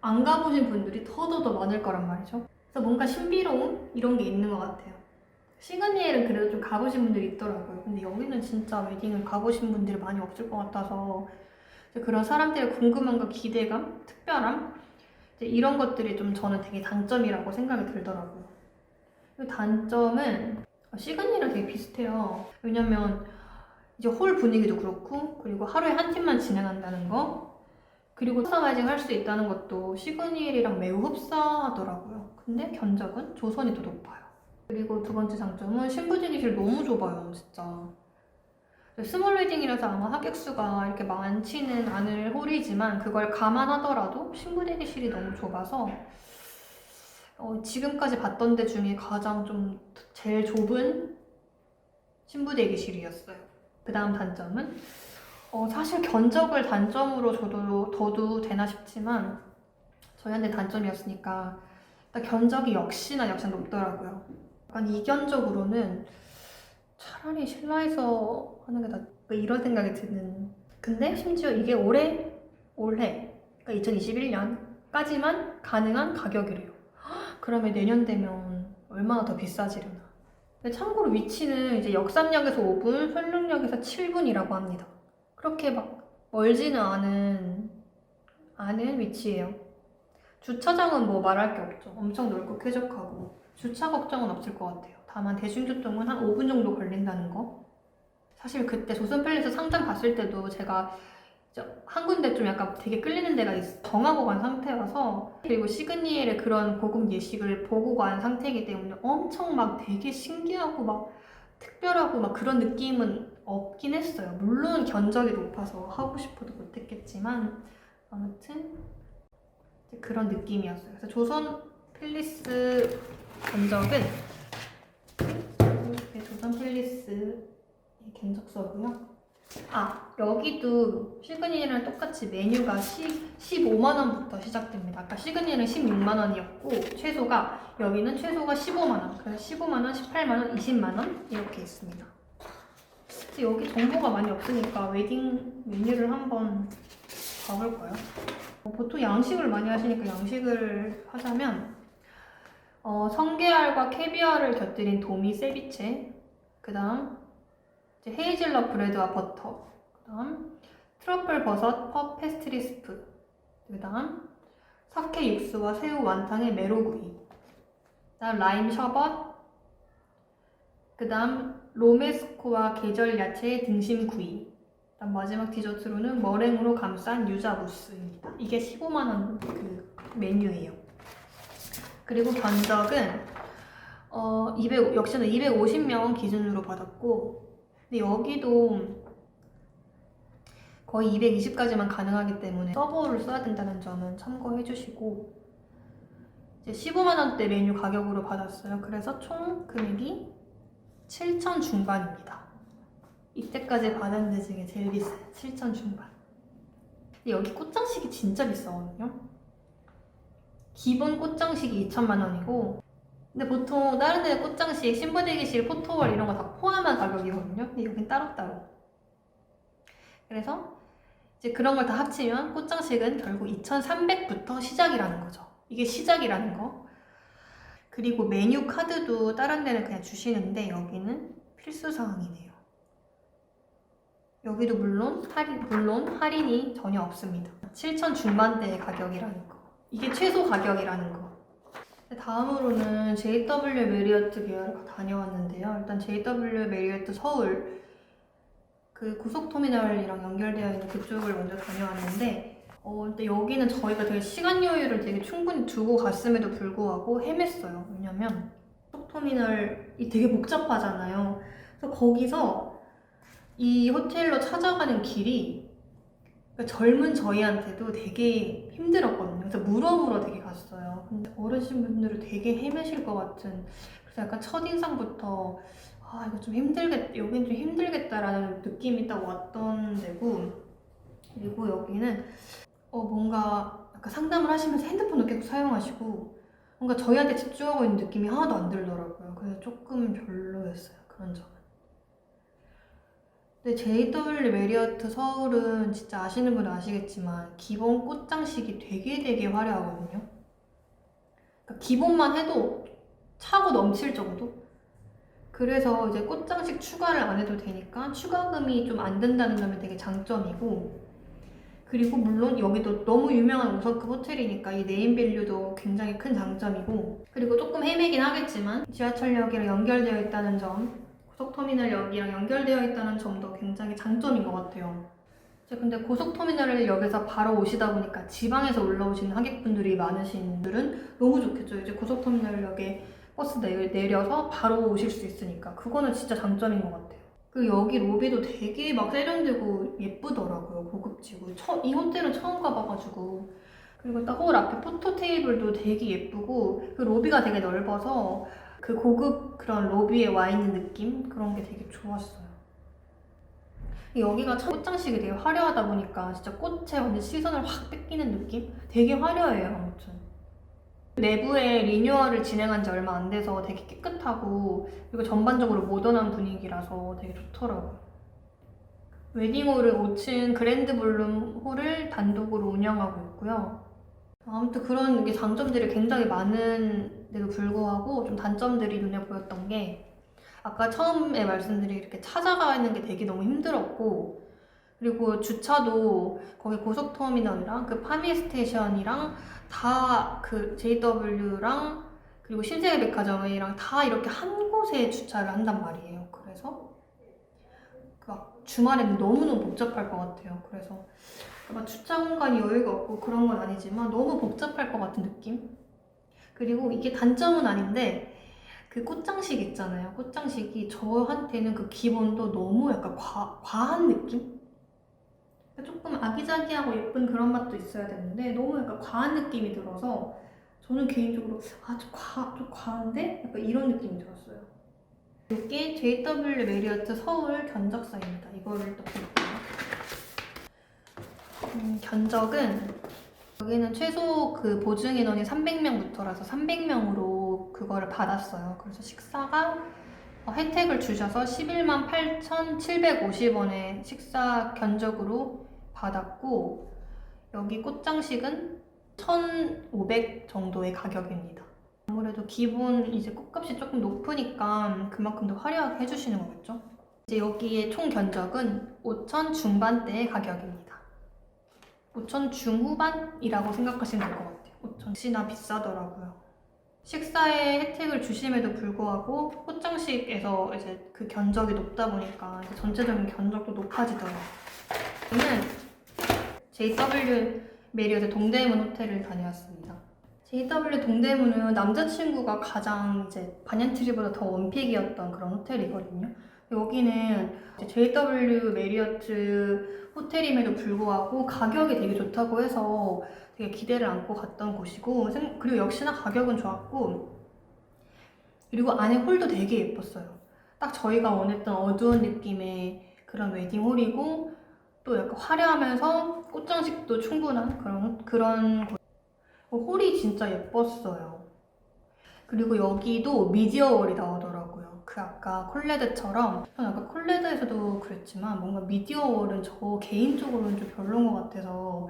[SPEAKER 1] 안 가보신 분들이 더더더 많을 거란 말이죠. 그래서 뭔가 신비로움? 이런 게 있는 것 같아요. 시그니엘은 그래도 좀 가보신 분들이 있더라고요. 근데 여기는 진짜 웨딩을 가보신 분들이 많이 없을 것 같아서 그런 사람들의 궁금함과 기대감, 특별함 이런 것들이 좀 저는 되게 장점이라고 생각이 들더라고요. 단점은 시그니엘은 되게 비슷해요. 왜냐면 이제 홀 분위기도 그렇고 그리고 하루에 한 팀만 진행한다는 거 그리고 커스터마이징 할 수 있다는 것도 시그니엘이랑 매우 흡사하더라고요. 근데 견적은 조선이 더 높아요. 그리고 두 번째 장점은 신부 대기실 너무 좁아요, 진짜. 스몰 웨딩이라서 아마 하객 수가 이렇게 많지는 않을 홀이지만 그걸 감안하더라도 신부 대기실이 너무 좁아서 지금까지 봤던 데 중에 가장 좀 제일 좁은 신부 대기실이었어요. 그 다음 단점은 사실 견적을 단점으로 둬도 되나 싶지만 저희한테 단점이었으니까 견적이 역시나 높더라고요. 약간 이견적으로는 차라리 신라에서 하는 게 낫다 이런 생각이 드는. 근데 심지어 이게 올해 그러니까 2021년까지만 가능한 가격이래요. 그러면 내년 되면 얼마나 더 비싸지려나. 근데 참고로 위치는 이제 역삼역에서 5분, 설릉역에서 7분이라고 합니다. 그렇게 막 멀지는 않은 위치예요. 주차장은 뭐 말할 게 없죠. 엄청 넓고 쾌적하고 주차 걱정은 없을 것 같아요. 다만 대중교통은 한 5분 정도 걸린다는 거. 사실 그때 조선팰리스 상점 갔을 때도 제가 한 군데 좀 약간 되게 끌리는 데가 정하고 간 상태라서 그리고 시그니엘의 그런 고급 예식을 보고 간 상태이기 때문에 엄청 막 되게 신기하고 막 특별하고 막 그런 느낌은 없긴 했어요. 물론 견적이 높아서 하고 싶어도 못했겠지만 아무튼 그런 느낌이었어요. 그래서 조선 팰리스 견적은 이렇게 조선 팰리스 견적서고요. 여기도 시그니엘이랑 똑같이 메뉴가 15만원부터 시작됩니다. 아까 시그니엘은 16만원이었고 여기는 최소가 15만원. 그래서 15만원, 18만원, 20만원 이렇게 있습니다. 여기 정보가 많이 없으니까 웨딩 메뉴를 한번 봐볼까요? 보통 양식을 많이 하시니까 양식을 하자면 성게알과 캐비어를 곁들인 도미 세비체, 그 다음 헤이즐넛 브레드와 버터, 그 다음 트러플 버섯 퍼 페스트리 스프, 그 다음 사케 육수와 새우 완탕의 메로구이, 그 다음 라임 셔벗, 그 다음 로메스코와 계절 야채의 등심구이, 그 다음 마지막 디저트로는 머랭으로 감싼 유자 무스입니다. 이게 15만원 그 메뉴예요. 그리고 견적은 역시나 250명 기준으로 받았고 근데 여기도 거의 220까지만 가능하기 때문에 서버를 써야 된다는 점은 참고해 주시고 이제 15만원대 메뉴 가격으로 받았어요. 그래서 총 금액이 7천 중반입니다. 이때까지 받은 데 중에 제일 비싸요. 7천 중반. 근데 여기 꽃장식이 진짜 비싸거든요. 기본 꽃장식이 2천만원이고 근데 보통 다른 데 꽃장식, 신부대기실, 포토월 이런 거 다 포함한 가격이거든요. 근데 여긴 따로따로. 그래서 이제 그런 걸 다 합치면 꽃장식은 결국 2,300부터 시작이라는 거죠. 이게 시작이라는 거. 그리고 메뉴 카드도 다른 데는 그냥 주시는데 여기는 필수 사항이네요. 여기도 물론 할인이 전혀 없습니다. 7천 중반대의 가격이라는 거. 이게 최소 가격이라는 거. 다음으로는 JW 메리어트 계열을 다녀왔는데요. 일단 JW 메리어트 서울 그 고속터미널이랑 연결되어 있는 그쪽을 먼저 다녀왔는데 근데 여기는 저희가 되게 시간 여유를 되게 충분히 두고 갔음에도 불구하고 헤맸어요. 왜냐면 고속터미널이 되게 복잡하잖아요. 그래서 거기서 이 호텔로 찾아가는 길이 그러니까 젊은 저희한테도 되게 힘들었거든요. 그래서 물어물어 되게 갔어요. 근데 어르신분들은 되게 헤매실 것 같은 그래서 약간 첫인상부터 이거 좀 힘들겠다, 여긴 좀 힘들겠다라는 느낌이 딱 왔던 데고 그리고 여기는 뭔가 약간 상담을 하시면서 핸드폰을 계속 사용하시고 뭔가 저희한테 집중하고 있는 느낌이 하나도 안 들더라고요. 그래서 조금 별로였어요. 그런 점은. 근데 JW 메리어트 서울은 진짜 아시는 분은 아시겠지만 기본 꽃장식이 되게 화려하거든요. 그러니까 기본만 해도 차고 넘칠 정도? 그래서 이제 꽃장식 추가를 안 해도 되니까 추가금이 좀 안 든다는 점이 되게 장점이고 그리고 물론 여기도 너무 유명한 5성급 호텔이니까 이 네임밸류도 굉장히 큰 장점이고 그리고 조금 헤매긴 하겠지만 지하철역이랑 연결되어 있다는 점 고속터미널역이랑 연결되어 있다는 점도 굉장히 장점인 것 같아요. 이제 근데 고속터미널역에서 바로 오시다 보니까 지방에서 올라오시는 하객분들이 많으신 분들은 너무 좋겠죠. 이제 고속터미널역에 버스 내려서 바로 오실 수 있으니까 그거는 진짜 장점인 것 같아요. 그 여기 로비도 되게 막 세련되고 예쁘더라고요. 고급지고 이 호텔은 처음 가봐가지고 그리고 딱 홀 앞에 포토 테이블도 되게 예쁘고 그 로비가 되게 넓어서 그 고급 그런 로비에 와 있는 느낌? 그런 게 되게 좋았어요. 여기가 꽃장식이 되게 화려하다 보니까 진짜 꽃에 완전 시선을 확 뺏기는 느낌? 되게 화려해요. 아무튼 내부에 리뉴얼을 진행한 지 얼마 안 돼서 되게 깨끗하고 그리고 전반적으로 모던한 분위기라서 되게 좋더라고요. 웨딩홀은 5층 그랜드 볼룸 홀을 단독으로 운영하고 있고요. 아무튼 그런 게 장점들이 굉장히 많은데도 불구하고 좀 단점들이 눈에 보였던 게 아까 처음에 말씀드린 이렇게 찾아가는 게 되게 너무 힘들었고 그리고 주차도 거기 고속터미널이랑 그 파미 스테이션이랑 다 그 JW랑 그리고 신세계백화점이랑 다 이렇게 한 곳에 주차를 한단 말이에요. 그래서 막 주말에는 너무너무 복잡할 것 같아요. 그래서 막 주차 공간이 여유가 없고 그런 건 아니지만 너무 복잡할 것 같은 느낌? 그리고 이게 단점은 아닌데 그 꽃장식 있잖아요. 꽃장식이 저한테는 그 기본도 너무 약간 과한 느낌? 조금 아기자기하고 예쁜 그런 맛도 있어야 되는데 너무 약간 과한 느낌이 들어서 저는 개인적으로 좀 과한데? 약간 이런 느낌이 들었어요. 이게 JW 메리어트 서울 견적사입니다. 이거를 또 볼게요. 견적은 여기는 최소 그 보증 인원이 300명부터라서 300명으로 그거를 받았어요. 그래서 식사가 혜택을 주셔서 11만 8,750원의 식사 견적으로 받았고 여기 꽃장식은 1,500 정도의 가격입니다. 아무래도 기본 이제 꽃값이 조금 높으니까 그만큼 더 화려하게 해주시는 거겠죠? 이제 여기에 총 견적은 5,000 중반대의 가격입니다. 5,000 중후반이라고 생각하시면 될 것 같아요. 5,000 역시나 비싸더라고요. 식사에 혜택을 주심에도 불구하고 꽃장식에서 이제 그 견적이 높다 보니까 이제 전체적인 견적도 높아지더라고요. 저는 JW 메리어트 동대문 호텔을 다녀왔습니다. JW 동대문은 남자친구가 가장 이제 반얀트리보다 더 원픽이었던 그런 호텔이거든요. 여기는 JW 메리어트 호텔임에도 불구하고 가격이 되게 좋다고 해서 되게 기대를 안고 갔던 곳이고 그리고 역시나 가격은 좋았고 그리고 안에 홀도 되게 예뻤어요. 딱 저희가 원했던 어두운 느낌의 그런 웨딩홀이고 또 약간 화려하면서 꽃장식도 충분한 그런 곳. 홀이 진짜 예뻤어요. 그리고 여기도 미디어월이 나오더라고요. 그 아까 콜레드처럼 아까 콜레드에서도 그랬지만 뭔가 미디어월은 저 개인적으로는 좀 별로인 것 같아서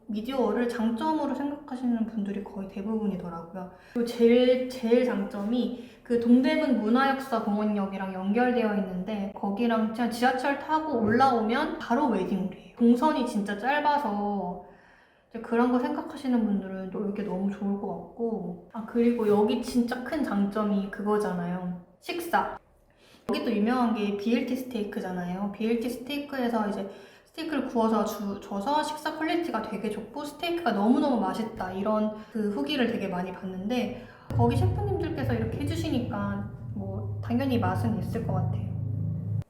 [SPEAKER 1] 미디어월을 장점으로 생각하시는 분들이 거의 대부분이더라고요. 그리고 제일 장점이 그 동대문 문화역사공원역이랑 연결되어 있는데 거기랑 그냥 지하철 타고 올라오면 바로 웨딩홀이에요. 동선이 진짜 짧아서 그런 거 생각하시는 분들은 또 이게 너무 좋을 것 같고 그리고 여기 진짜 큰 장점이 그거잖아요. 식사. 여기 또 유명한 게 BLT 스테이크잖아요. BLT 스테이크에서 이제 스테이크를 구워서 줘서 식사 퀄리티가 되게 좋고 스테이크가 너무너무 맛있다 이런 그 후기를 되게 많이 봤는데 거기 셰프님들께서 이렇게 해주시니까 뭐 당연히 맛은 있을 것 같아요.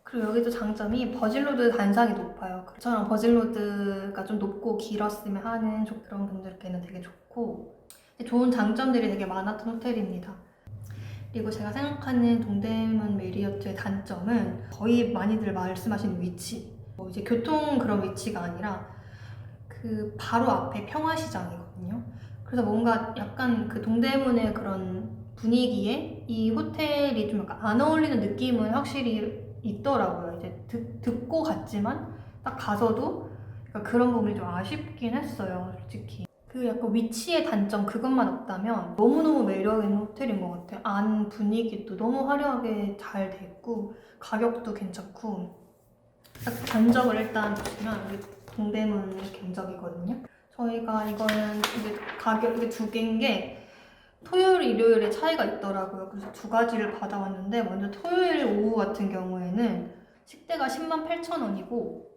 [SPEAKER 1] 그리고 여기도 장점이 버질로드 단상이 높아요. 저랑 버질로드가 좀 높고 길었으면 하는 그런 분들께는 되게 좋고 좋은 장점들이 되게 많았던 호텔입니다. 그리고 제가 생각하는 동대문 메리어트의 단점은 거의 많이들 말씀하시는 위치. 이제 교통 그런 위치가 아니라 그 바로 앞에 평화시장이거든요. 그래서 뭔가 약간 그 동대문의 그런 분위기에 이 호텔이 좀 약간 안 어울리는 느낌은 확실히 있더라고요. 이제 듣고 갔지만 딱 가서도 그런 부분이 좀 아쉽긴 했어요, 솔직히. 그 약간 위치의 단점 그것만 없다면 너무너무 매력 있는 호텔인 것 같아요. 안 분위기도 너무 화려하게 잘 돼 있고 가격도 괜찮고 딱 견적을 일단 보시면 여기 동대문 견적이거든요. 저희가 이거는 이제 가격이 두 개인 게 토요일, 일요일에 차이가 있더라고요. 그래서 두 가지를 받아왔는데 먼저 토요일 오후 같은 경우에는 식대가 108,000원이고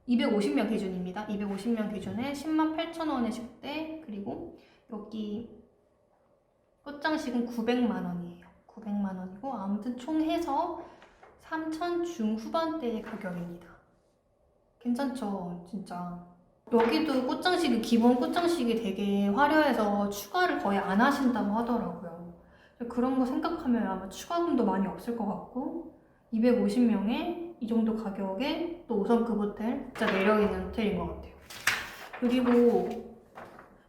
[SPEAKER 1] 250명 기준입니다. 250명 기준에 108,000원의 식대 그리고 여기 꽃장식은 900만 원이에요. 900만 원이고 아무튼 총 해서 3,000 중후반대의 가격입니다. 괜찮죠? 진짜. 여기도 꽃장식이 기본 꽃장식이 되게 화려해서 추가를 거의 안 하신다고 하더라고요. 그런 거 생각하면 아마 추가금도 많이 없을 것 같고 250명에 이 정도 가격에 또 5성급 호텔 진짜 매력 있는 호텔인 것 같아요. 그리고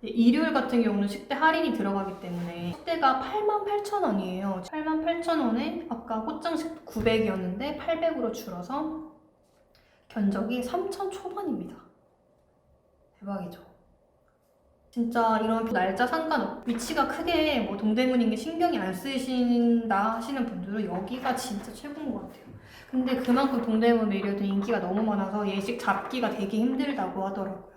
[SPEAKER 1] 일요일 같은 경우는 식대 할인이 들어가기 때문에 식대가 88,000원이에요. 88,000원에 아까 꽃장식 900이었는데 800으로 줄어서 견적이 3,000 초반입니다. 대박이죠. 진짜 이런 날짜 상관없고 위치가 크게 뭐 동대문인 게 신경이 안 쓰이신다 하시는 분들은 여기가 진짜 최고인 것 같아요. 근데 그만큼 동대문 메리어트 인기가 너무 많아서 예식 잡기가 되게 힘들다고 하더라고요.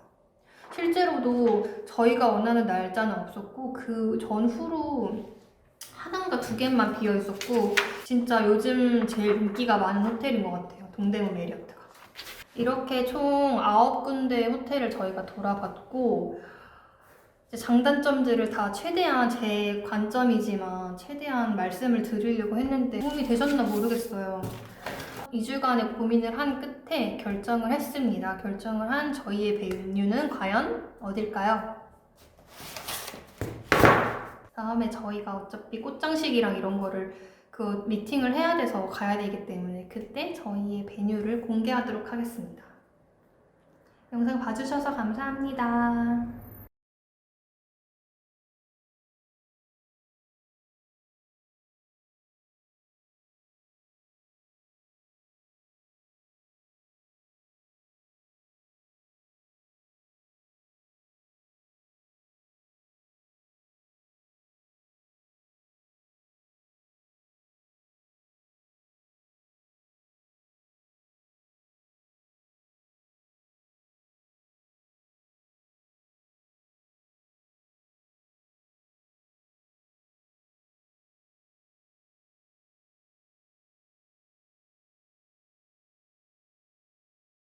[SPEAKER 1] 실제로도 저희가 원하는 날짜는 없었고 그 전후로 하나인가 두 개만 비어 있었고 진짜 요즘 제일 인기가 많은 호텔인 것 같아요. 동대문 메리어트가. 이렇게 총 9군데의 호텔을 저희가 돌아봤고 장단점들을 다 최대한 제 관점이지만 최대한 말씀을 드리려고 했는데 도움이 되셨나 모르겠어요. 2주간의 고민을 한 끝에 결정을 했습니다. 결정을 한 저희의 메뉴는 과연 어딜까요? 다음에 저희가 어차피 꽃장식이랑 이런 거를 그 미팅을 해야 돼서 가야 되기 때문에 그때 저희의 메뉴를 공개하도록 하겠습니다. 영상 봐주셔서 감사합니다.